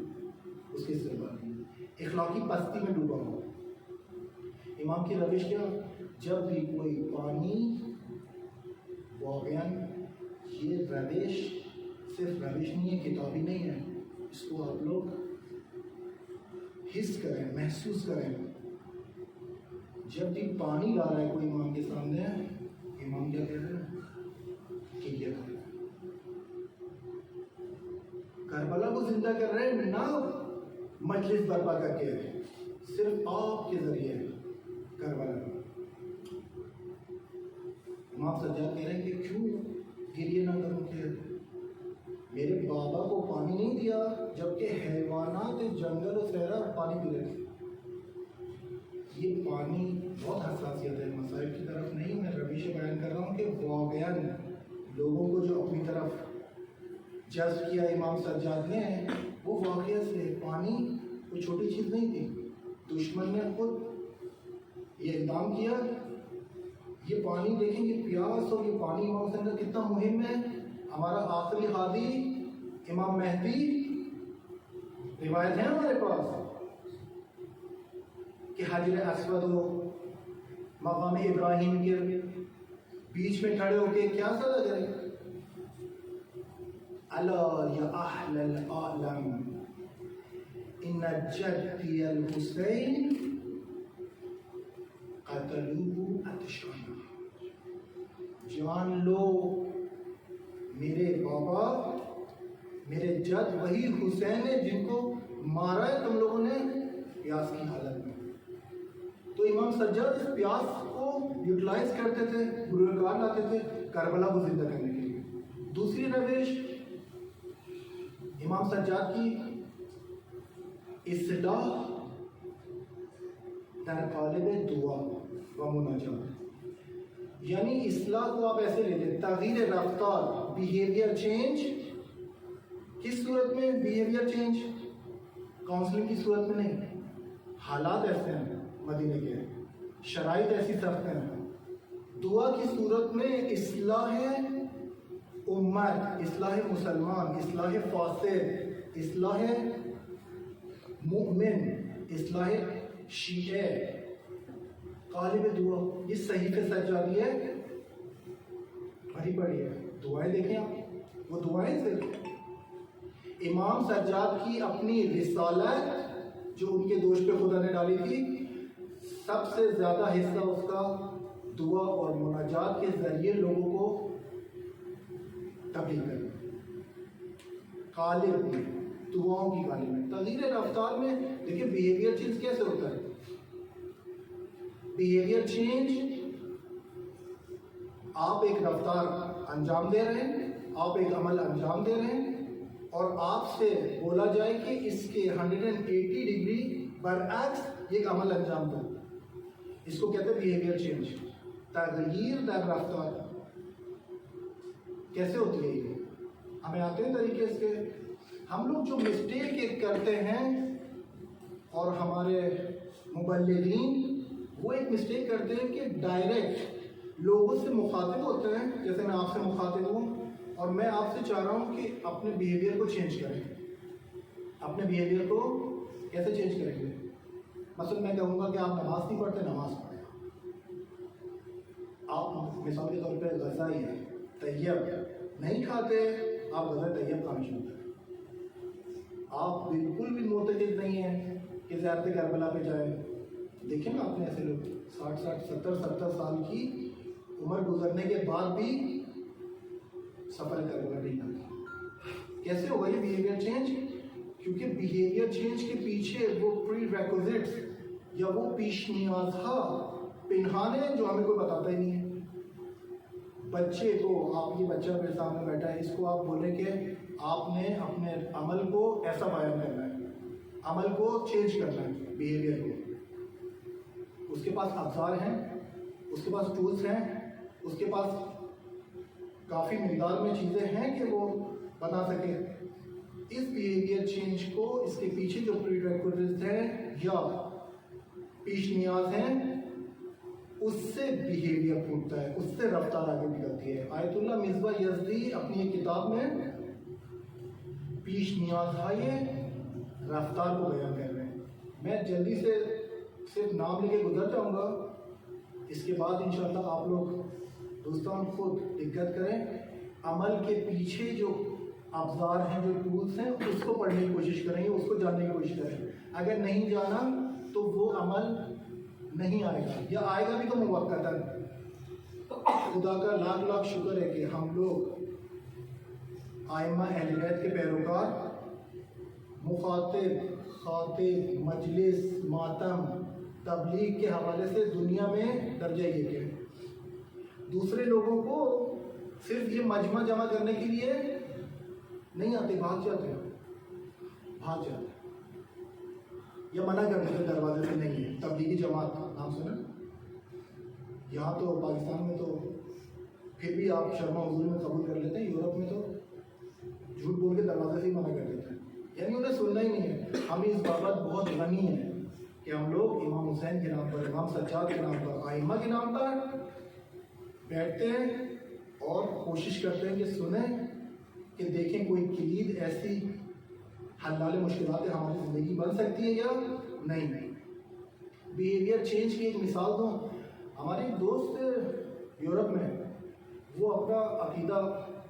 اس کے استقبال کے لیے، اخلاقی پستی میں ڈوبا ہوا۔ امام کی روش کیا؟ جب بھی کوئی پانی واقعاً، یہ روش صرف روش نہیں ہے، کتابی نہیں ہے، اس کو آپ لوگ حس کریں، محسوس کریں۔ جب بھی پانی لا رہا ہے کوئی امام کے سامنے، امام کیا کہہ رہے ہیں کہ یہ کربلا کو زندہ کر رہے ہیں، نہ مجلس برپا کر کے، صرف آپ کے ذریعے کربلا۔ امام سجاد کہہ رہے ہیں کہ کیوں گریہ نہ کروں کہ میرے بابا کو پانی نہیں دیا جبکہ حیوانات جنگل و صحرا پانی پی رہے تھے۔ یہ پانی بہت حساسیت ہے، مسائل کی طرف نہیں میں روش بیان کر رہا ہوں کہ واقعاً لوگوں کو جو اپنی طرف جذب کیا امام سجاد نے، وہ واقعہ سے پانی کوئی چھوٹی چیز نہیں تھی۔ دشمن نے خود یہ اقدام کیا، یہ پانی دیکھیں کہ پیاس اور یہ پانی امام حسین کا کتنا مہم ہے۔ ہمارا آخری ہادی امام مہدی، روایت ہے ہمارے پاس کہ حجر اسود و مقام ابراہیم کے بیچ میں کھڑے ہو کے کیا صدا کریں؟ الا یا اہل العالم ان جدی الحسین قتلوه عطشانا، جان لو میرے بابا، میرے جد وہی حسین ہے جن کو مارا ہے تم لوگوں نے پیاس کی حالت میں۔ تو امام سجاد اس پیاس کو یوٹیلائز کرتے تھے، گروکار لاتے تھے کربلا کو زندہ کرنے کے لیے۔ دوسری روش امام سجاد کی اصلاح در قالب دعا و مناجات، یعنی اصلاح کو آپ ایسے لے لیں، تغییر رفتار، بیہیویئر چینج. کس صورت میں بیہیویئر چینج؟ کاؤنسلنگ کی صورت میں نہیں. حالات ایسے ہیں مدینے کے، شرائط ایسی سخت ہیں. دعا کی صورت میں اصلاح امت، اصلاح مسلمان، اصلاح فاسد، اصلاح مؤمن، اصلاح شیعہ، قالب دعا. یہ صحیفے سجادی ہے، بڑی بڑی ہے. دعائیں دیکھیں آپ، وہ دعائیں دیکھیں. امام سجاد کی اپنی رسالت جو ان کے دوش پہ خدا نے ڈالی تھی، سب سے زیادہ حصہ اس کا دعا اور مناجات کے ذریعے لوگوں کو تبلیغ کرنا. قالب میں، دعاؤں کی قالب میں. تغییر رفتار میں دیکھیں بیہیویئر چینج کیسے ہوتا ہے. بیہیویئر چینج، آپ ایک رفتار انجام دے رہے ہیں، آپ ایک عمل انجام دے رہے ہیں، اور آپ سے بولا جائے کہ اس کے 180 ڈگری برعکس یہ ایک عمل انجام دو. اس کو کہتے ہیں بیہیویئر چینج، تغییر در رفتار. کیسے ہوتی ہے یہ؟ ہمیں آتے ہیں طریقے سے. ہم لوگ جو مسٹیک ایک کرتے ہیں، اور ہمارے مبلغین وہ ایک مسٹیک کرتے ہیں کہ ڈائریکٹ لوگوں سے مخاطب ہوتے ہیں. جیسے میں آپ سے مخاطب ہوں اور میں آپ سے چاہ رہا ہوں کہ اپنے بیہیویئر کو چینج کریں. اپنے بیہیویئر کو کیسے چینج کریں گے؟ مثلا میں کہوں گا کہ آپ نماز نہیں پڑھتے، نماز پڑھیں. آپ مثال کے طور پہ غذائی ہے طیب نہیں کھاتے، آپ غذا طیب کھانا شروع کریں. آپ بالکل بھی معتقد نہیں ہیں کہ زیارت کربلا پہ جائیں. دیکھیں نا آپ نے ایسے لوگ 60 70 سال کی عمر گزرنے کے بعد بھی سفر کربلا نہیں کرتے. کیسے ہوگا یہ بیہیویئر چینج؟ کیونکہ بیہیویئر چینج کے پیچھے وہ پری ریکوزٹس یا وہ پیش نیازها پنہان ہے جو ہمیں کوئی بتاتا ہی نہیں ہے. بچے کو، آپ یہ بچہ میرے سامنے بیٹھا ہے، اس کو آپ بولیں کہ آپ نے اپنے عمل کو ایسا بیان کرنا ہے، عمل کو چینج کرنا ہے، بیہیویئر کو. اس کے پاس افزار ہیں، اس کے پاس ٹولز ہیں، اس کے پاس کافی مقدار میں چیزیں ہیں کہ وہ بتا سکے. اس بیہیویئر چینج کو، اس کے پیچھے جو پری ریکوزٹس ہیں یا پیش نیاز ہیں، اس سے بیہیویئر پھوٹتا ہے، اس سے رفتار آگے نکلتی ہے. آیت اللہ مصباح یزدی اپنی ایک کتاب میں پیش نیاز رفتار کو بیان کر رہے ہیں. میں جلدی سے صرف نام لے کے گزر جاؤں گا، اس کے بعد انشاءاللہ آپ لوگ دوستان خود دقت کریں. عمل کے پیچھے جو افزار ہیں، جو ٹولز ہیں، اس کو پڑھنے کی کوشش کریں گے، اس کو جاننے کی کوشش کریں. اگر نہیں جانا تو وہ عمل نہیں آئے گا، یا آئے گا بھی تو موقتاً. خدا کا لاکھ لاکھ شکر ہے کہ ہم لوگ ائمہ اہل بیت کے پیروکار مخاطب، خاطب، مجلس، ماتم، تبلیغ کے حوالے سے دنیا میں درجہ یہ کہ دوسرے لوگوں کو صرف یہ مجمع جمع کرنے کے لیے نہیں آتے، بھاگ جاتے ہیں، یا منع کرنے کے دروازے سے نہیں ہے. تبلیغی جماعت نام سنا؟ یہاں تو پاکستان میں تو پھر بھی آپ شرما حضور میں قبول کر لیتے ہیں، یورپ میں تو جھوٹ بول کے دروازے سے ہی منع کر دیتے ہیں، یعنی انہیں سننا ہی نہیں ہے. ہم اس بابت بہت غنی ہیں کہ ہم لوگ امام حسین کے نام پر، امام سجاد کے نام پر، ائمہ کے نام پر بیٹھتے ہیں اور کوشش کرتے ہیں کہ سنیں، کہ دیکھیں کوئی کلید ایسی حل مشکلات ہماری زندگی بن سکتی ہے یا نہیں. بیہیویئر چینج کی ایک مثال دوں. ہمارے ایک دوست یورپ میں، وہ اپنا عقیدہ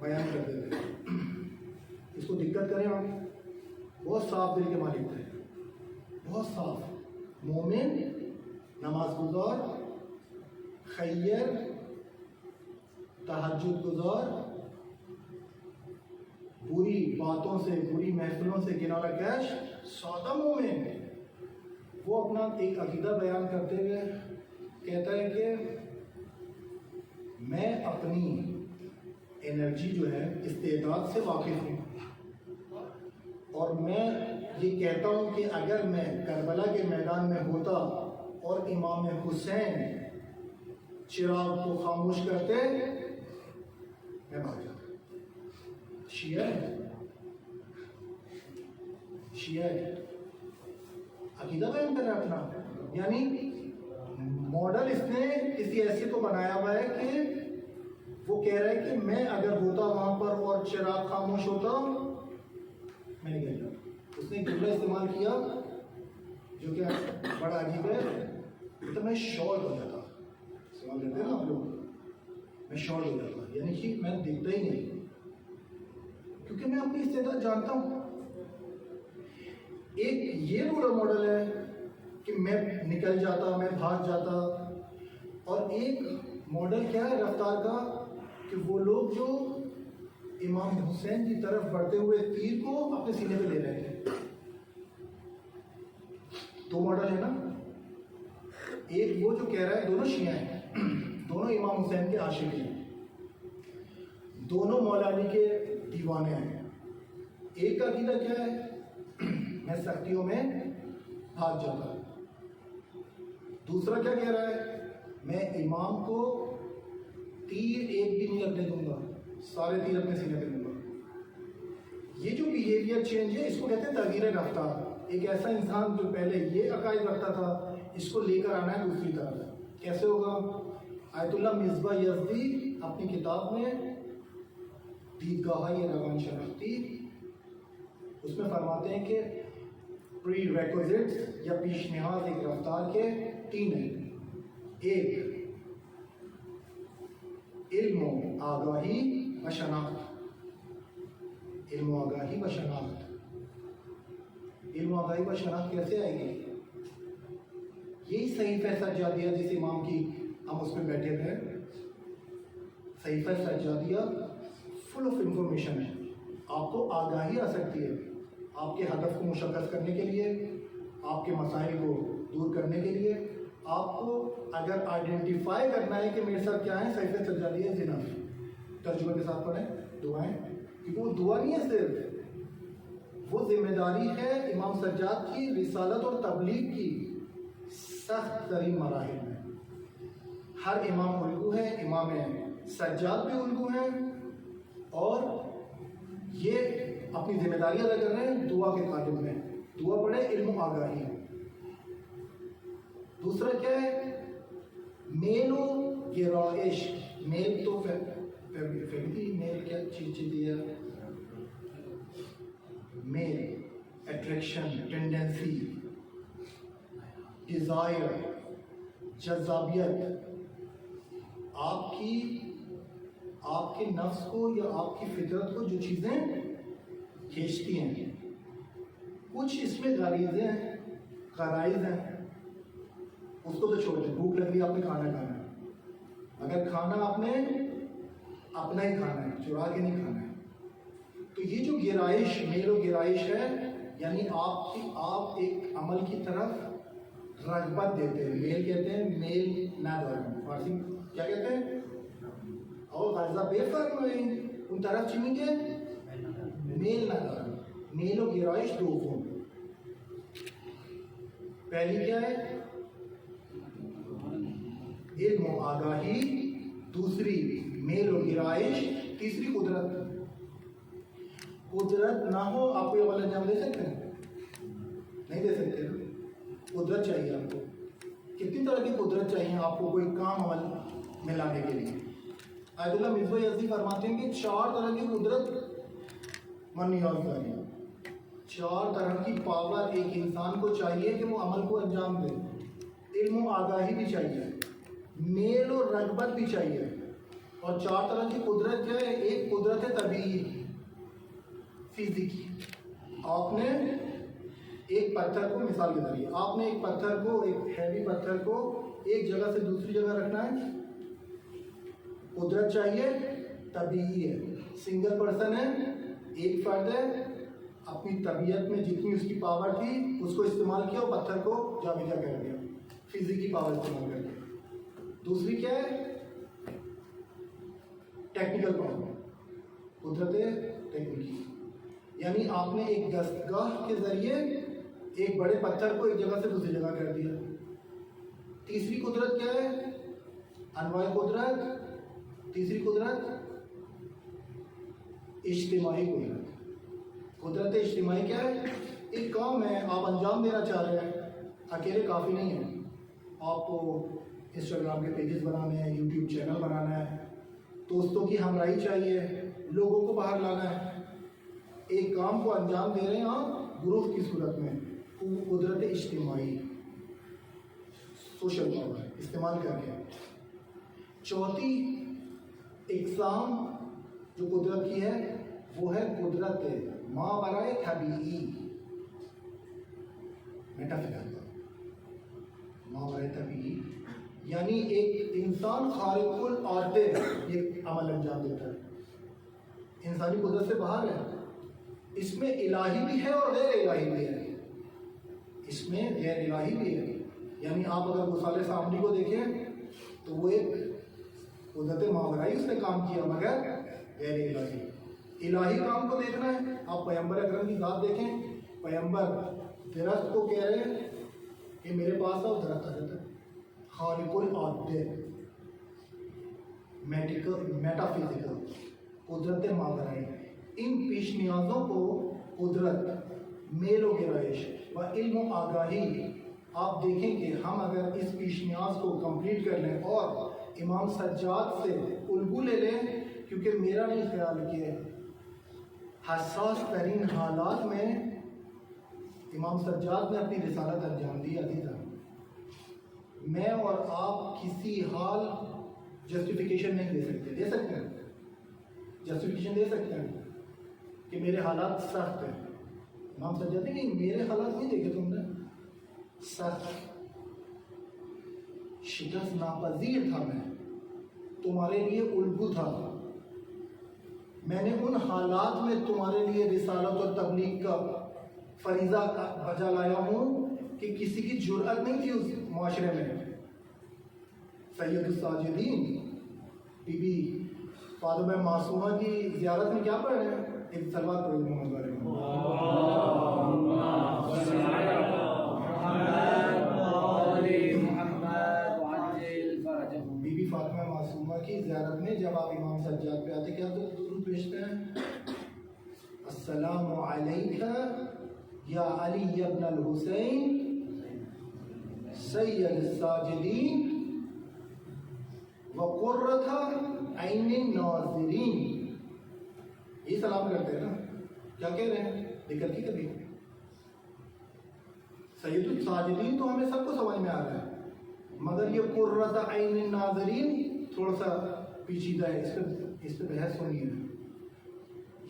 بیان کرتے تھے. اس کو دقت کریں آپ، بہت صاف دل کے مالک تھے، بہت صاف، مومن، نماز گزار، خیر، تہجد گزار، بری باتوں سے، بری محفلوں سے کنارہ کش، سادہ مومن. وہ اپنا ایک عقیدہ بیان کرتے ہوئے کہتا ہے کہ میں اپنی انرجی جو ہے استعداد سے واقف ہوں، اور میں یہ کہتا ہوں کہ اگر میں کربلا کے میدان میں ہوتا اور امام حسین چراغ کو خاموش کرتے، میں بھاگ جاتا۔ شیعہ عقیدہ بیان کرنا اپنا، یعنی ماڈل اس نے کسی ایسے کو بنایا ہوا ہے کہ وہ کہہ رہا ہے کہ میں اگر ہوتا وہاں پر اور چراغ خاموش ہوتا میں نکل جاتا۔ اس نے ایک جملہ استعمال کیا جو کہ بڑا عجیب ہے، تو میں شارٹ ہو جاتا، سوال کرتے ہیں نا آپ لوگ، میں شارٹ ہو جاتا، یعنی کہ میں دیکھتا ہی نہیں، کیونکہ میں اپنی استعداد جانتا ہوں۔ ایک یہ رول ماڈل ہے کہ میں نکل جاتا، میں بھاگ جاتا، اور ایک ماڈل کیا ہے رفتار کا کہ وہ لوگ جو امام حسین کی طرف بڑھتے ہوئے تیر کو اپنے سینے پہ لے رہے ہیں۔ دو ماڈل ہے نا، ایک وہ جو کہہ رہا ہے دونوں شیعہ ہیں، دونوں امام حسین کے عاشق ہیں، دونوں مولا علی کے دیوانے ہیں۔ ایک کا عقیدہ کیا ہے؟ میں سختیوں میں بھاگ جاتا۔ دوسرا کیا کہہ رہا ہے؟ میں امام کو تیر ایک بھی نہیں لگنے دوں گا، سارے تیر اپنے سینے پہ لوں گا۔ یہ جو بیہیویئر چینج ہے اس کو کہتے ہیں تغییر رفتار۔ ایک ایسا انسان جو پہلے یہ عقائد رکھتا تھا، اس کو لے کر آنا ہے دوسری طرف۔ کیسے ہوگا؟ آیت اللہ مصباح یزدی اپنی کتاب میں دیدگاہ روان شناختی اس میں فرماتے ہیں کہ پری ریکوزٹس یا پیش نہاد ایک رفتار کے 3 ہیں۔ ایک علم و آگاہی و شناخت، علم و آگاہی و شناخت۔ علم و آگاہی و شناخت کیسے آئے گی؟ یہی صحیفہ سجادیہ جس امام کی ہم اس میں بیٹھے ہوئے ہیں، صحیفہ سجادیہ فل آف انفارمیشن ہے۔ آپ کو آگاہی آ سکتی ہے آپ کے ہدف کو مشخص کرنے کے لیے، آپ کے مسائل کو دور کرنے کے لیے۔ آپ کو اگر آئیڈینٹیفائی کرنا ہے کہ میرے ساتھ کیا ہے، صحیفہ سجادیہ زنا، ترجمے کے ساتھ پڑھیں دعائیں، کیونکہ وہ دعا نہیں ہے صرف، وہ ذمہ داری ہے امام سجاد کی رسالت اور تبلیغ کی سخت ترین مراحل میں۔ ہر امام الگو ہے، امام سجاد بھی الگو ہیں، اور یہ اپنی ذمہ داری ادا کر رہے ہیں دعا کے قابل میں۔ دعا پڑھے، علم و آگاہی۔ دوسرا کیا ہے؟ میل و گرائش۔ میل تو میل کیا چیز ہے؟ میل اٹریکشن، ٹینڈنسی، ڈیزائر، جذابیت، آپ کے نفس کو یا آپ کی فطرت کو جو چیزیں کھینچتی ہیں۔ کچھ اس میں غریزیں ہیں، غرائز ہیں، اس کو تو چھوڑ دیں۔ بھوک لگ رہی ہے، آپ نے کھانا کھانا ہے، اگر کھانا آپ نے اپنا ہی کھانا ہے، چرا کے نہیں کھانا ہے۔ تو یہ جو گرائش، میل و گرائش ہے، یعنی آپ ایک عمل کی طرف رغبت دیتے ہیں۔ میل کہتے ہیں، میل نہ دارن، فارسی کیا کہتے ہیں؟ اور غرضہ بے فرق نہیں، ان طرف چنیں گے میل نہ دارن۔ میل و گرائش دو ہوں۔ پہلی کیا ہے؟ علم و آگاہی، دوسری میل و گرائش، تیسری قدرت۔ قدرت نہ ہو آپ کو یہ والا انجام دے سکتے ہیں؟ نہیں دے سکتے۔ قدرت چاہیے آپ کو۔ کتنی طرح کی قدرت چاہیے آپ کو کوئی کام عمل میں لانے کے لیے؟ آیت اللہ مصباح یزدی فرماتے ہیں کہ 4 طرح کی قدرت من نیاز کاری، 4 طرح کی پاور ایک انسان کو چاہیے کہ وہ عمل کو انجام دے۔ علم و آگاہی بھی چاہیے، میل و رغبت بھی چاہیے، اور 4 طرح کی قدرت کیا ہے؟ ایک قدرت ہے طبیعی، فزیکی۔ آپ نے ایک پتھر کو، مثال کے ذریعے آپ نے ایک پتھر کو، ایک ہیوی پتھر کو ایک جگہ سے دوسری جگہ رکھنا ہے، قدرت چاہیے، طبیعی ہے، سنگل پرسن ہے، ایک فرد ہے، اپنی طبیعت میں جتنی اس کی پاور تھی اس کو استعمال کیا اور پتھر کو جا بجا کر دیا، فزیکی پاور استعمال کر کے۔ دوسری کیا ہے؟ ٹیکنیکل پاور، قدرت تکنیکی، یعنی آپ نے ایک دستگاہ کے ذریعے ایک بڑے پتھر کو ایک جگہ سے دوسری جگہ کر دیا۔ تیسری قدرت کیا ہے؟ انواع قدرت۔ تیسری قدرت اجتماعی قدرت۔ قدرت اجتماعی کیا ہے؟ ایک کام ہے، آپ انجام دینا چاہ رہے ہیں، اکیلے کافی نہیں ہے، آپ کو انسٹاگرام کے پیجز بنانے ہیں، یوٹیوب چینل بنانا ہے، دوستوں کی ہمراہی چاہیے، لوگوں کو باہر لانا ہے، ایک کام کو انجام دے رہے ہیں آپ گروپ کی صورت میں، قدرت اجتماعی، سوشل پاور استعمال کر کے۔ چوتھی اقسام جو قدرت کی ہے وہ ہے قدرت ماورائے طبیعی، میٹافزیکل ماورائے طبیعی، یعنی ایک انسان خارق العادے یہ عمل انجام دیتا ہے، انسانی قدرت سے باہر ہے، اس میں الہی بھی ہے اور غیر الہی بھی ہے، اس میں غیر الہی بھی ہے، یعنی آپ اگر غسال سامری کو دیکھیں تو وہ ایک قدرت ماورائی اس نے کام کیا مگر غیر الہی۔ الہی کام کو دیکھنا ہے، آپ پیغمبر اکرم کی ذات دیکھیں، پیغمبر درخت کو کہہ رہے ہیں کہ میرے پاس آؤ، درخت آ جاتا ہے، خالق العادے، میٹافزیکل قدرت ماورائی۔ ان پیش نیازوں کو قدرت، میل و گرائش و علم و آگاہی، آپ دیکھیں کہ ہم اگر اس پیش نیاز کو کمپلیٹ کر لیں اور امام سجاد سے الگو لے لیں، کیونکہ میرا نہیں خیال کہ حساس ترین حالات میں امام سجاد نے اپنی رسالت انجام دی عزیزاں۔ میں اور آپ کسی حال جسٹیفیکیشن نہیں دے سکتے، دے سکتے ہیں جسٹیفیکیشن دے سکتے ہیں کہ میرے حالات سخت ہیں، امام سجاد نے نہیں، میرے حالات نہیں دیکھے تم نے، سخت شکست ناپذیر تھا، میں تمہارے لیے الگو تھا، میں نے ان حالات میں تمہارے لیے رسالت اور تبلیغ کا فریضہ بجا لایا ہوں کہ کسی کی جرأت نہیں تھی اس معاشرے میں۔ سید الساجدین بی بی فاطمہ معصومہ کی زیارت میں کیا پڑھ رہے ہیں؟ ایک سلوات پڑھ رہے ہیں بی بی فاطمہ معصومہ کی زیارت میں جب آپ امام سجاد پہ آتے کیا درود بھیجتے ہیں؟ السلام علیکہ یا علی ابن الحسین سید الساجدین وقرۃ عین الناظرین، یہ سلام کرتے ہیں نا، کیا کہہ رہے ہیں؟ ذکر کی کبھی سید الساجدین تو ہمیں سب کو سمجھ میں آ رہا ہے، مگر یہ قرۃ عین الناظرین تھوڑا سا پیچیدہ ہے، اس پہ بحث ہونی ہے۔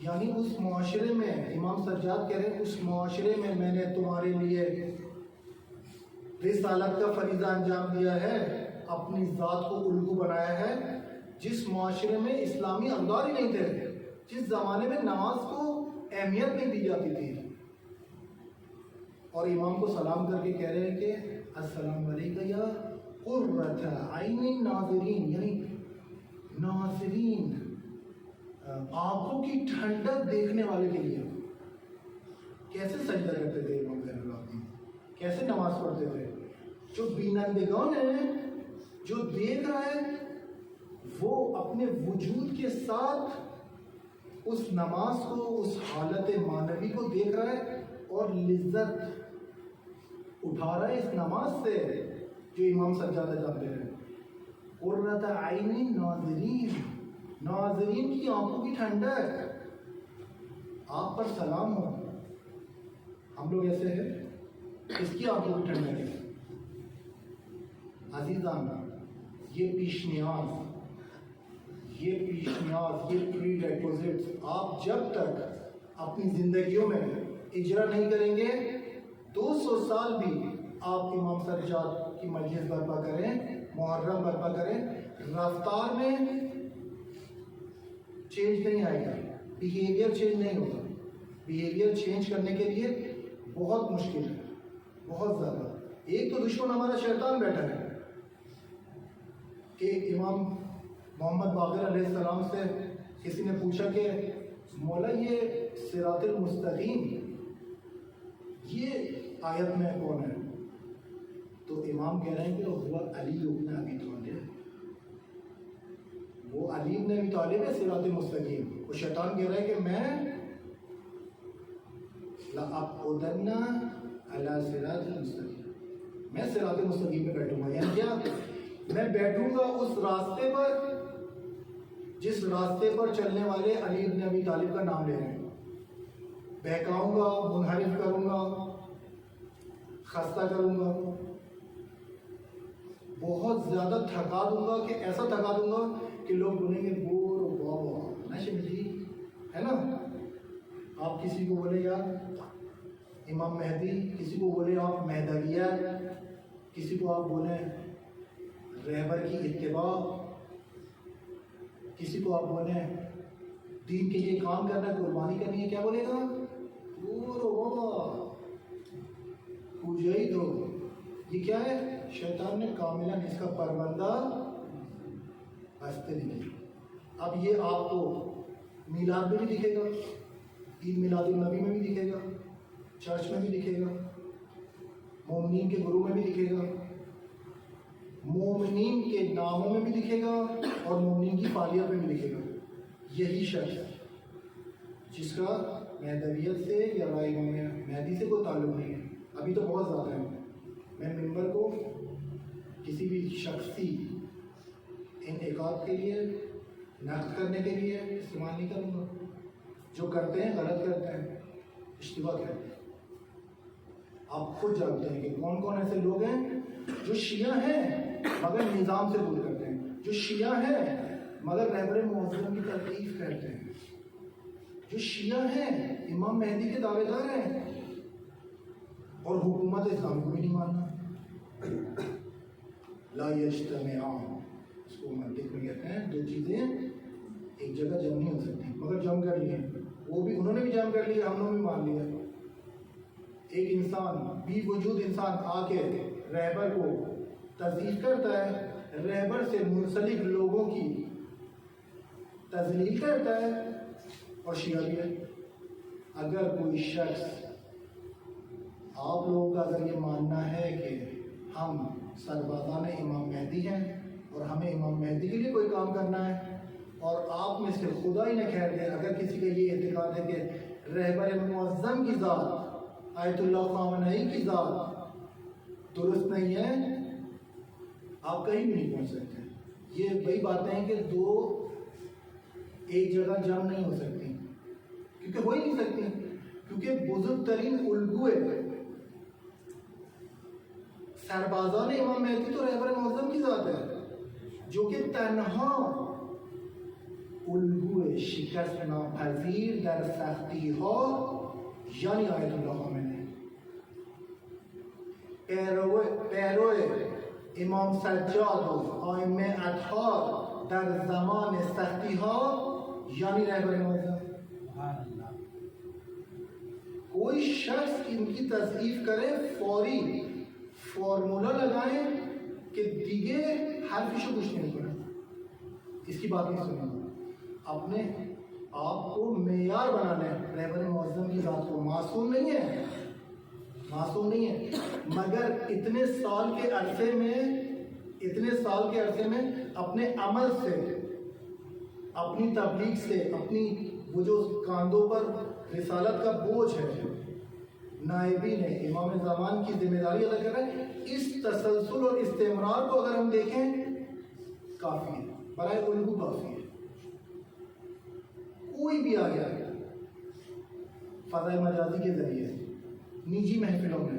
یعنی اس معاشرے میں امام سجاد کہہ رہے ہیں، اس معاشرے میں میں نے تمہارے لیے رسالت کا فریضہ انجام دیا ہے، اپنی ذات کو الگو بنایا ہے، جس معاشرے میں اسلامی اقدار ہی نہیں تھے، جس زمانے میں نماز کو اہمیت نہیں دی جاتی تھی، اور امام کو سلام کر کے کہہ رہے ہیں کہ السلام علیکم یا قرۃ عین الناظرین، یعنی ناظرین آنکھوں کی ٹھنڈک دیکھنے والے کے لیے۔ کیسے سجدہ کرتے تھے امام زین العابدین، کیسے نماز پڑھتے تھے؟ جو بینندگان ہیں، جو دیکھ رہا ہے وہ اپنے وجود کے ساتھ اس نماز کو، اس حالت معنوی کو دیکھ رہا ہے اور لذت اٹھا رہا ہے اس نماز سے جو امام سجاد انجام دے رہے ہیں۔ قرۃ عین الناظرین، ناظرین کی آنکھوں کی ٹھنڈک، آپ پر سلام ہو۔ ہم لوگ ایسے ہیں، اس کی آنکھوں کی ٹھنڈک ہے۔ عزیزان، یہ پیش نیاز، یہ پری ریکوزٹس آپ جب تک اپنی زندگیوں میں اجرا نہیں کریں گے، 200 سال بھی آپ امام سجاد کی مجلس برپا کریں، محرم برپا کریں، رفتار میں چینج نہیں آئے گا، بیہیویئر چینج نہیں ہوگا۔ بیہیویئر چینج کرنے کے لیے بہت مشکل ہے، بہت زیادہ۔ ایک تو دشمن ہمارا شیطان بیٹھا ہے کہ امام محمد باقر علیہ السلام سے کسی نے پوچھا کہ مولا یہ صراط المستقیم یہ آیت میں کون ہے؟ تو امام کہہ رہے ہیں کہ وہ علی بن ابی طالب، وہ علی بن ابی طالب ہے صراط مستقیم. وہ شیطان کہہ رہا ہے کہ میں لأقعدن علی صراط المستقیم، میں صراط مستقیم پہ بیٹھوں گا. یعنی کیا؟ میں بیٹھوں گا اس راستے پر جس راستے پر چلنے والے علی بن ابی طالب کا نام لے رہے ہیں. بہکاؤں گا، منحرف کروں گا، خستہ کروں گا، بہت زیادہ تھکا دوں گا، کہ ایسا تھکا دوں گا کہ لوگ بولیں گے بور بابا نشم جی ہے نا. آپ کسی کو بولے یار امام مہدی، کسی کو بولے آپ مہدویہ، کسی کو آپ بولیں رہبر کی اتباع، کسی کو آپ بولیں دین کے لیے کام کرنا ہے، قربانی کرنی ہے، کیا بولے گا؟ بور بابا پوجائی دو. یہ کیا ہے؟ شیطان نے کاملاً اس کا پروندہ بستے دکھے. اب یہ آپ کو میلاد میں بھی دکھے گا، عید میلاد النبی میں بھی دکھے گا، چرچ میں بھی دکھے گا، مومنین کے گروہ میں بھی دکھے گا، مومنین کے ناموں میں بھی دکھے گا، اور مومنین کی فعالیت میں بھی دکھے گا. یہی شخص ہے جس کا مہدویت سے یا رائے مہدی سے کوئی تعلق نہیں ہے. ابھی تو بہت زیادہ ہے. میں ممبر کو کسی بھی شخصی انعقاد کے لیے، نقد کرنے کے لیے استعمال نہیں کروں گا. جو کرتے ہیں غلط کرتے ہیں، اشتباہ کرتے ہیں. آپ خود جانتے ہیں کہ کون کون ایسے لوگ ہیں جو شیعہ ہیں مگر نظام سے دور کرتے ہیں، جو شیعہ ہیں مگر رہبر معظم کی تکلیف کرتے ہیں، جو شیعہ ہیں امام مہدی کے دعوے دار ہیں اور حکومت اسلام کو بھی نہیں ماننا. لا یجتمعان، اس کو منطق میں کہتے ہیں دو چیزیں ایک جگہ جمع نہیں ہو سکتی، مگر جمع کر لیے. وہ بھی انہوں نے بھی جمع کر لیا، ہم نے بھی مان لیا. ایک انسان بھی وجود انسان آ کے رہبر کو تضعیف کرتا ہے، رہبر سے منسلک لوگوں کی تذلیل کرتا ہے، اور شیعہ بھی ہے. اگر کوئی شخص آپ لوگوں کا اگر یہ ماننا ہے کہ ہم سربازان امام مہدی ہیں اور ہمیں امام مہدی کے لیے کوئی کام کرنا ہے، اور آپ میں سے خدا ہی نہ خیر دے اگر کسی کا یہ اعتقاد ہے کہ رہبر معظم کی ذات، آیت اللہ خامنئی کی ذات درست نہیں ہے، آپ کہیں بھی نہیں پہنچ سکتے. یہ وہی باتیں ہیں کہ دو ایک جگہ جمع نہیں ہو سکتی، کیونکہ ہو ہی نہیں سکتی. کیونکہ بزرگ ترین الگو سربازان امام مہدی تو رہبر معظم کی ذات ہے، جو کہ تنہا الگو شکست ناپذیر در سختی ها یعنی آیت اللہ خامنئی. پیرو امام سجاد و آئمه اطهار در زمان سختی ها یعنی رہبر معظم. کوئی شخص ان کی تضعیف کرے فوری فارمولا لگائیں کہ دیگه حرفشو گوش نمیکنه، اس کی بات نہیں سنیں. اپنے آپ کو معیار بنا لیں. رہبر معظم کی ذات کو معصوم نہیں ہے، معصوم نہیں ہے، مگر اتنے سال کے عرصے میں اپنے عمل سے، اپنی تبلیغ سے، اپنی وہ جو کاندھوں پر رسالت کا بوجھ ہے، نائبین امام زمان کی ذمہ داری ادا کر رہے ہیں. اس تسلسل اور استمرار کو اگر ہم دیکھیں کافی ہے، برائے الگو کافی ہے. کوئی بھی آ گیا فضائے مجازی کے ذریعے نجی محفلوں میں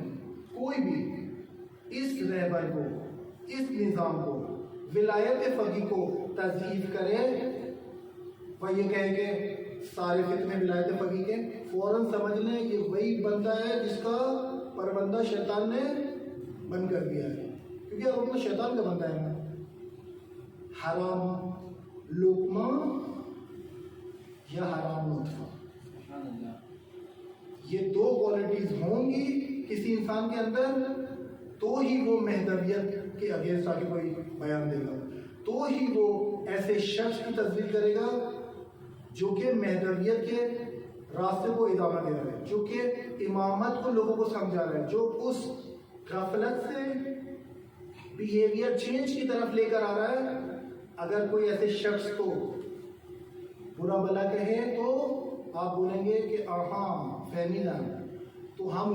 کوئی بھی اس رہبر کو، اس نظام کو، ولایت فقیہ کو تضعیف کرے، وہ یہ کہے کہ سارے فتنے ولایت فقیہ کے، فوراً سمجھ لیں یہ وہی بندہ ہے جس کا پروندہ شیطان نے بند کر دیا ہے. کیونکہ اب اپنا شیطان کا بندہ ہے نا. حرام لقمہ یا حرام نطفہ، یہ دو کوالٹیز ہوں گی کسی انسان کے اندر تو ہی وہ مہدویت کے اگینسٹ آ کے کوئی بیان دے گا، تو ہی وہ ایسے شخص کی تذلیل کرے گا جو کہ مہدویت کے راستے کو ادامہ دے رہا ہے، جو کہ امامت کو لوگوں کو سمجھا رہا ہے، جو اس غفلت سے بیہیویئر چینج کی طرف لے کر آ رہا ہے. اگر کوئی ایسے شخص کو برا بلا کہے تو آپ بولیں گے کہ ہاں فہمیدہ تو ہم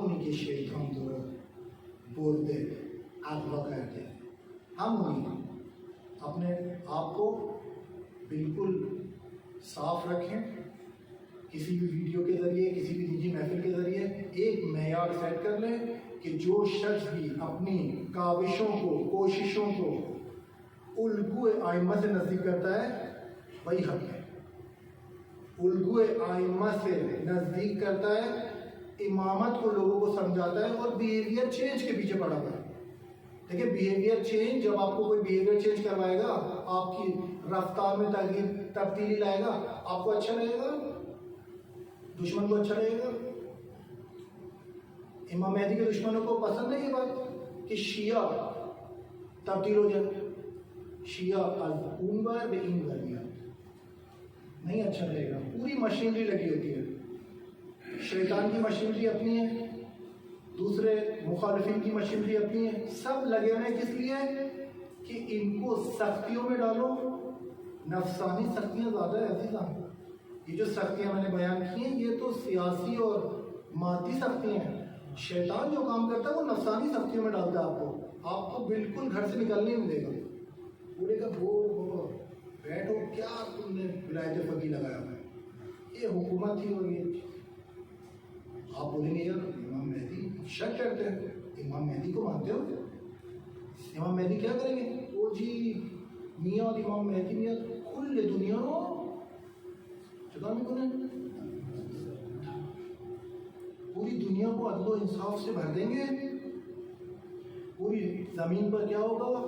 انہیں کے شیطان تو بولتے اغوا کرتے، ہم انہیں. اپنے آپ کو بالکل صاف رکھیں. کسی بھی ویڈیو کے ذریعے، کسی بھی نجی محفل کے ذریعے ایک معیار سیٹ کر لیں کہ جو شخص بھی اپنی کاوشوں کو، کوششوں کو الگوئے آئمہ سے نزدیک کرتا ہے وہی حق ہے. الگوئے آئمہ سے نزدیک کرتا ہے، امامت کو لوگوں کو سمجھاتا ہے اور بیہیویئر چینج کے پیچھے پڑا ہوا ہے. دیکھیں بیہیویئر چینج، جب آپ کو کوئی بیہیویئر چینج کروائے گا، آپ کی رفتار میں تبدیلی لائے گا، آپ کو اچھا لگے گا، دشمن کو اچھا لگے گا. امام مہدی کے دشمنوں کو پسند ہے یہ بات کہ شیعہ تبدیل ہو جائے. شیعہ اونور بے این کر دیا، نہیں اچھا لگے گا. پوری مشینری لگی ہوتی ہے، شیطان کی مشینری اپنی ہے، دوسرے مخالفین کی مشینری اپنی ہے، سب لگے ہوئے کس لیے کہ ان کو سختیوں میں ڈالو. نفسانی سختیاں زیادہ ہے عزیزاں. یہ جو سختیاں میں نے بیان کی ہیں یہ تو سیاسی اور مادی سختیاں ہیں. شیطان جو کام کرتا ہے وہ نفسانی سختیوں میں ڈالتا ہے. آپ کو بالکل گھر سے نکلنے نہیں ملے گا. پورے کا وہ بیٹھو، کیا تم نے ولایت فقی لگایا ہوا ہے، یہ حکومت تھی. اور یہ آپ بولیں گے یار امام مہدی شک کرتے ہیں، امام مہدی کو مانتے ہو؟ امام مہدی کیا کریں گے؟ وہ جی میاں اور امام مہدی میاں کل دنیا پوری دنیا کو عدل و انصاف سے بھر دیں گے. پوری زمین پر کیا ہوگا؟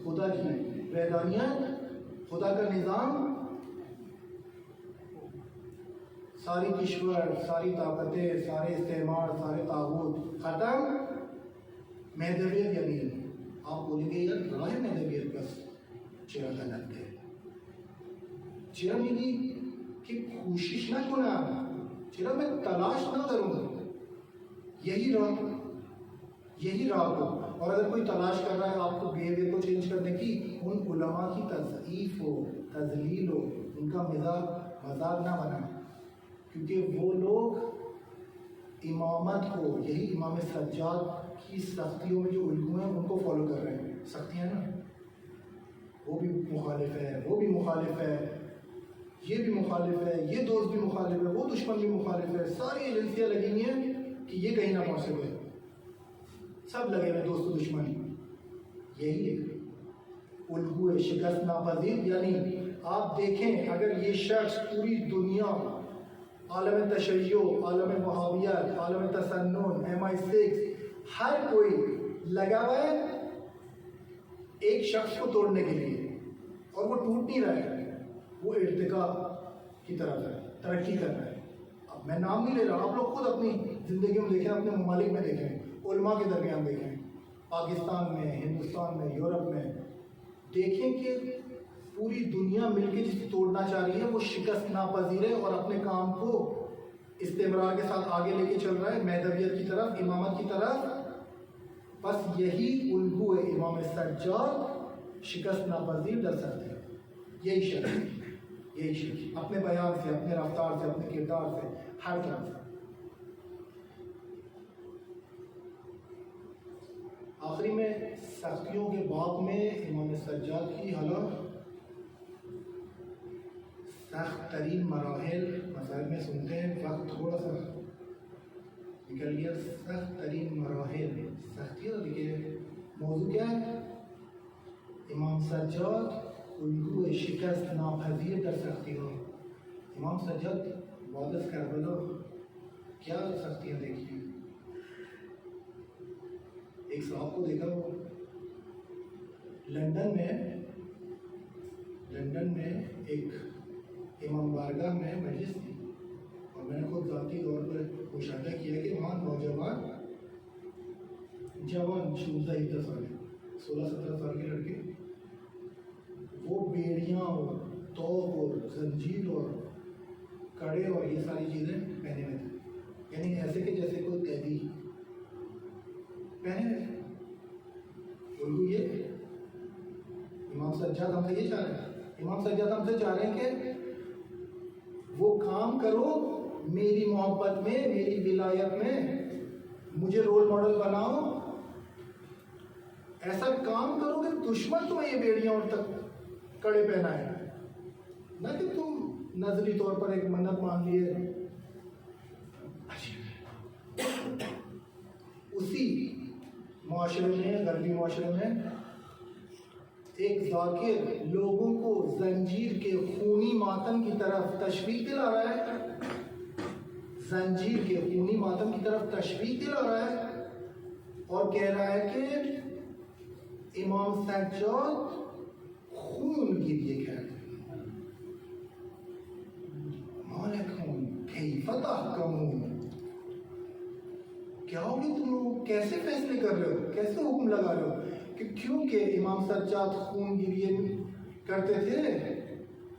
خدا کی وحدانیت، خدا کا نظام، ساری کشور، ساری طاقتیں، سارے استعمار، سارے طاغوت ختم. مہدویت یعنی آپ بولیں گے یار راہ مہدویت بس چرا غلط ہے. چرا میری کہ کوشش نہ کرنا، چرا میں تلاش نہ کروں، یہی راہ کو. اور اگر کوئی تلاش کر رہا ہے آپ کو بیہیویئر کو چینج کرنے کی، ان علماء کی تضعیف ہو، تذلیل ہو، ان کا مذاق نہ بنا. کیونکہ وہ لوگ امامت کو، یہی امام سجاد کی سختیوں میں جو الگو ہیں ان کو فالو کر رہے ہیں. سختیاں نا، وہ بھی مخالف ہے، وہ بھی مخالف ہے، یہ بھی مخالف ہے، یہ دوست بھی مخالف ہے، وہ دشمن بھی مخالف ہے. ساری ایجنسیاں لگی ہوئی ہیں کہ یہ کہیں نہ پہنچ سکے. سب لگے ہوئے دوست و دشمن. یہی ہے الگو شکست ناپذیر. یعنی آپ دیکھیں اگر یہ شخص پوری دنیا، عالم تشیع، عالم وہابیت، عالم تسنن، MI6، ہر کوئی لگا ہوا ہے ایک شخص کو توڑنے کے لیے، اور وہ ٹوٹ نہیں رہا ہے، وہ ارتقاء کی طرف ہے، ترقی کر رہا ہے. اب میں نام نہیں لے رہا، آپ لوگ خود اپنی زندگیوں میں دیکھیں، اپنے ممالک میں دیکھیں، علماء کے درمیان دیکھیں، پاکستان میں، ہندوستان میں، یورپ میں، دیکھیں کہ پوری دنیا مل کے جس توڑنا چاہ رہی ہے وہ شکست ناپذیر ہے اور اپنے کام کو استمرار کے ساتھ آگے لے کے چل رہا ہے مہدویت کی طرف، امامت کی طرف. بس یہی الگو ہے امام سجاد شکست ناپذیر در سکتے ہیں. یہی شخص اپنے بیان سے، اپنے رفتار سے، اپنے کردار سے، ہر طرح سے. آخری میں سختیوں کے باب میں امام سجاد کی حالت سخت ترین مراحل مسائل میں سنتے ہیں. وقت تھوڑا سا نکل گیا. سخت ترین مراحل، سختیاں. دیکھیے موضوع کیا ہے؟ امام سجاد الگو شکست ناپذیر در سختی ہو. امام سجاد وادث کربلا کیا سختیاں دیکھی. ایک صاحب کو دیکھا وہ لندن میں ایک امام بارگاہ میں مجلس تھی، اور میں نے خود ذاتی طور پر مشاہدہ کیا کہ وہاں نوجوان جوان 16-17 سال کے لڑکے وہ بیڑیاں اور توق اور زنجیر اور کڑے اور یہ ساری چیزیں پہنے ہوئے تھے، یعنی ایسے کہ جیسے کوئی قیدی پہنے ہوئے تھے۔ الگو یہ امام سجاد ہم سے یہ چاہ رہے ہیں، امام سجاد ہم سے چاہ رہے ہیں کہ وہ کام کرو میری محبت میں، میری ولایت میں، مجھے رول ماڈل بناؤ، ایسا کام کرو کہ دشمن تمہیں یہ بیڑیاں اور تک کڑے پہنائے، نہ کہ تم نظری طور پر ایک منت مان لیے۔ اسی معاشرے میں، غربی معاشرے میں، ایک ذاکر لوگوں کو زنجیر کے خونی ماتم کی طرف تشویق دلا رہا ہے، زنجیر کے خونی ماتم کی طرف تشویق دلا رہا ہے، اور کہہ رہا ہے کہ امام سجاد خون کے لیے کہہ رہے ہیں، مالکم کیف تحکمون، کیا ہوگی تم لوگ، کیسے فیصلے کر رہے ہو، کیسے حکم لگا رہے ہو؟ کہ کیونکہ امام سجاد خون گریے کرتے تھے،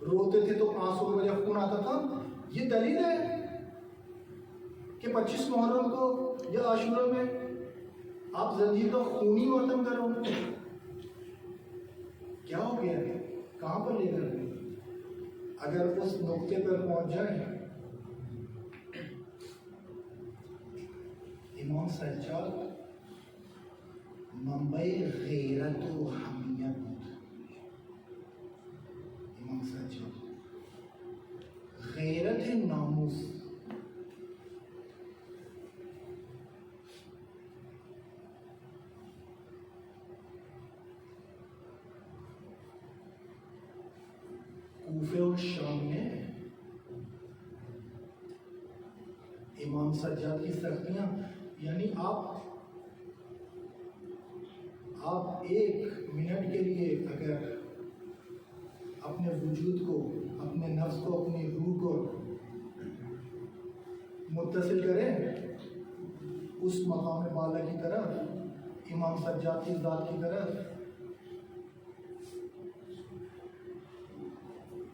روتے تھے تو آنسوں کی وجہ خون آتا تھا، یہ دلیل ہے کہ 25 محرم کو یا عاشورہ میں آپ زنجیر کا خونی ماتم کرو؟ کیا ہو گیا ہے، کہاں پر لے کر گئے؟ اگر اس نقطے پر پہنچ جائیں، امام سجاد منبع غیرت و حمیت بود، امام سجاد غیرت ناموس، کوفے اور شام میں امام سجاد کی سختیاں، یعنی آپ ایک منٹ کے لیے اگر اپنے وجود کو، اپنے نفس کو، اپنی روح کو متصل کریں اس مقام بالا کی طرف، امام سجاد کی ذات کی طرف،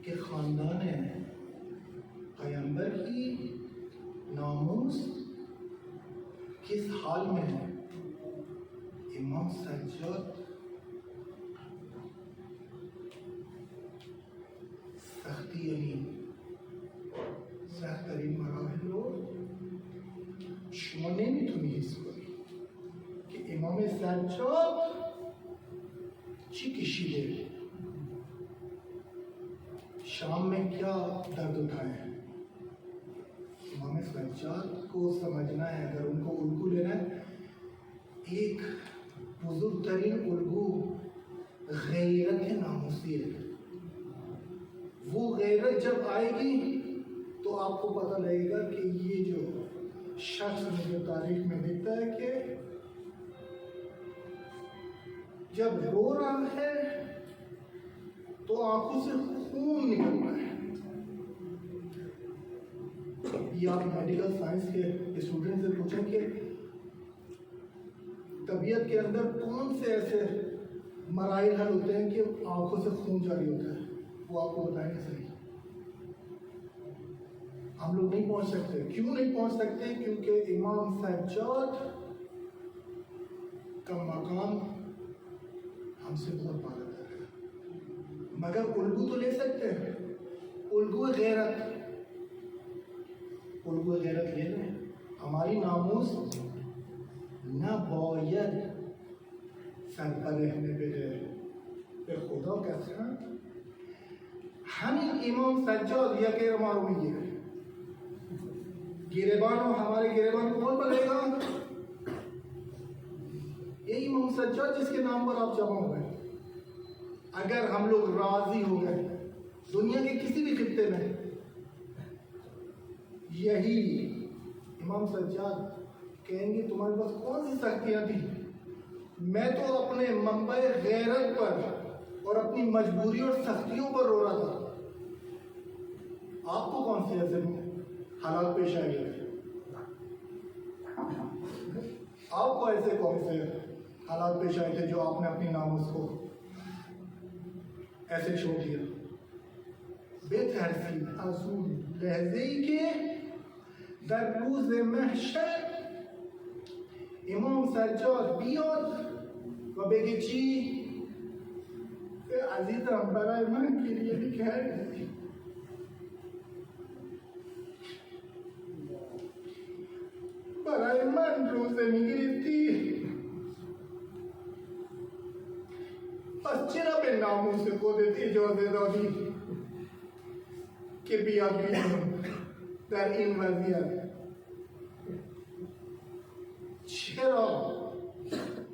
کہ خاندان پیغمبر کی ناموس کس حال میں ہے، امام سجاد سختی، یعنی سخت ترین مراحل رو شما نمیتونی حس کنی که امام سجاد چی کشیده، شام میں کیا درد اٹھائے ہیں۔ امام سجاد کو سمجھنا ہے، اگر ان کو الگو لینا ہے، ایک بزرگ ترین الگو غیرت ناموسی ہے۔ وہ غیرت جب آئے گی تو آپ کو پتہ لگے گا کہ یہ جو شخص مجھے تاریخ میں دکھتا ہے کہ جب رو رہا ہے تو آنکھوں سے خون نکل رہا ہے۔ یہ آپ میڈیکل سائنس کے اسٹوڈنٹ سے پوچھیں کہ طبیعت کے اندر کون سے ایسے مراحل حل ہوتے ہیں کہ آنکھوں سے خون جاری ہوتا ہے، وہ آپ کو بتائیں گے صحیح۔ ہم لوگ نہیں پہنچ سکتے، کیوں نہیں پہنچ سکتے؟ کیونکہ امام سجاد کا مقام ہم سے بہت بالا ہے، مگر الگو تو لے سکتے ہیں، الگو غیرت لے لیں۔ ہماری ناموس نہ باید سر پر رہنے به خدا قسم همین امام سجاد یا غیر ما رو میگیره، گریبان رو، ہمارے گریبان کو کون پکڑے گا؟ یہ امام سجاد جس کے نام پر آپ جمع ہو گئے۔ اگر ہم لوگ راضی ہو گئے دنیا کے کسی بھی خطے میں، یہی امام سجاد کہیں گے تمہارے پاس کون سی سختیاں تھیں، میں تو اپنے منبع غیرت پر اور اپنی مجبوری اور سختیوں پر رو رہا تھا، آپ کو کون سے ایسے حالات پیش آئے گئے؟ آپ کو ایسے کون سے حالات پیش آئے تھے جو آپ نے اپنی ناموس کو ایسے چھوڑ دیا؟ بترسید از اون لحظه‌ای که در روز محشر امام سجاد بیاد و بگه چی؟ عزیزم برای من گریه می‌کردی، برای من روزه می‌گرفتی، پس چرا به ناموس خودت اجازه دادی که بیاد بیرون در این وضعیت؟ چرا؟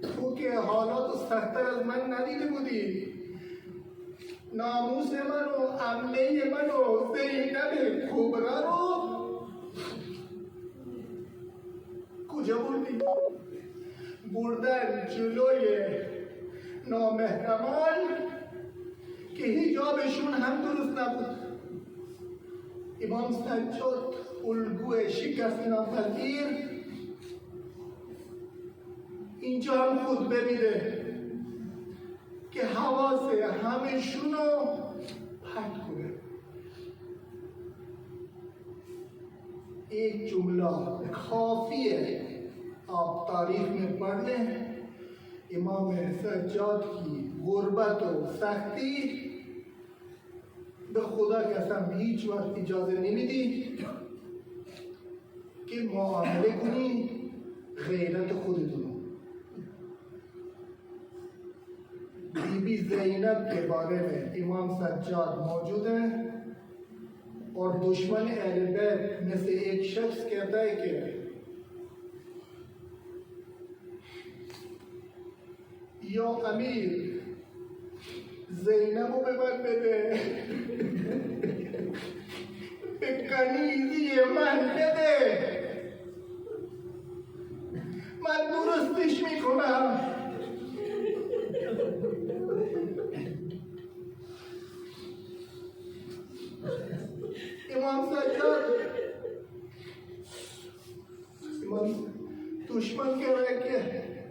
تو که حالات سخت‌تر از من ندیده بودی، ناموس من و عمه من و زینب کبرا رو کجا بردی؟ بردن جلوی نامحرمان که حجابشون هم درست نبود. امام سجاد الگوی شکست ناپذیر اینجا هم خطبه میده که حواس همشون رو پرت کنه. ایک جملہ کافی ہے آپ تاریخ میں پڑھ لیں، امام سجاد کی غربت و سختی به خدا قسم هیچ وقت اجازه نمیدی که معامله کنی غیرت خودتون. بی بی زینب کے بارے میں امام سجاد موجود ہیں اور دشمن اہل بیت میں سے ایک شخص کہتا ہے کہ یا امیر زینب به من بده، به کنیزی من بده، من درستش میکنم. امام سجاد دشمن کہہ رہا ہے کہ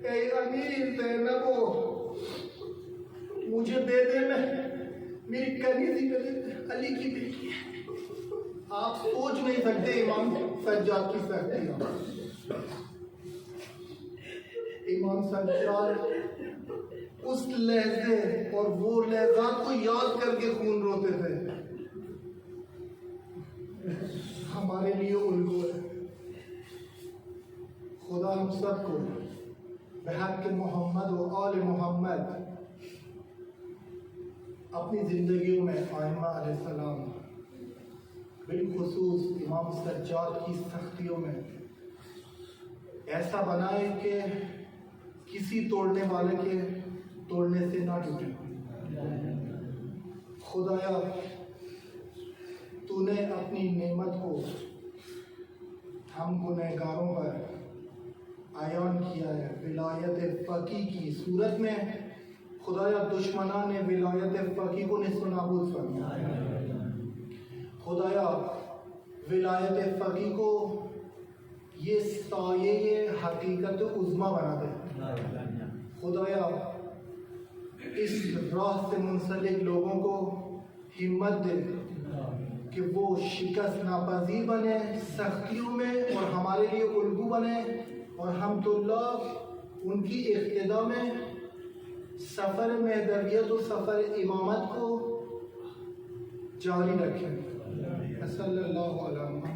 اے امیر زینب مجھے دے دے، میں میری کنیزی علی کی بیٹی ہے. آپ سوچ نہیں سکتے امام سجاد کی سختی. امام سجاد اس لہجے اور وہ لحظات کو یاد کر کے خون روتے تھے. ہمارے لیے الگو ہے. خدا ہم سب کو بحق محمد و آل محمد اپنی زندگیوں میں آئمہ علیہ السلام بالخصوص امام سجاد کی سختیوں میں ایسا بنائے کہ کسی توڑنے والے کے توڑنے سے نہ ٹوٹے. خدایا تو نے اپنی نعمت کو ہم گنہگاروں پر عیان کیا ہے ولایت فقیہ کی صورت میں. خدایا دشمنان نے ولایت فقیہ کو نصف و نابود فرمایا. خدایا ولایت فقیہ کو یہ سایہ حقیقت عظمیٰ بنا دے. خدایا اس راہ سے منسلک لوگوں کو ہمت دے کہ وہ شکست ناپذیر بنے سختیوں میں اور ہمارے لیے الگو بنے، اور ہم تو اللہ ان کی اقتداء میں سفر مہدویت و سفر امامت کو جاری رکھیں. صلی اللہ علیہ وسلم.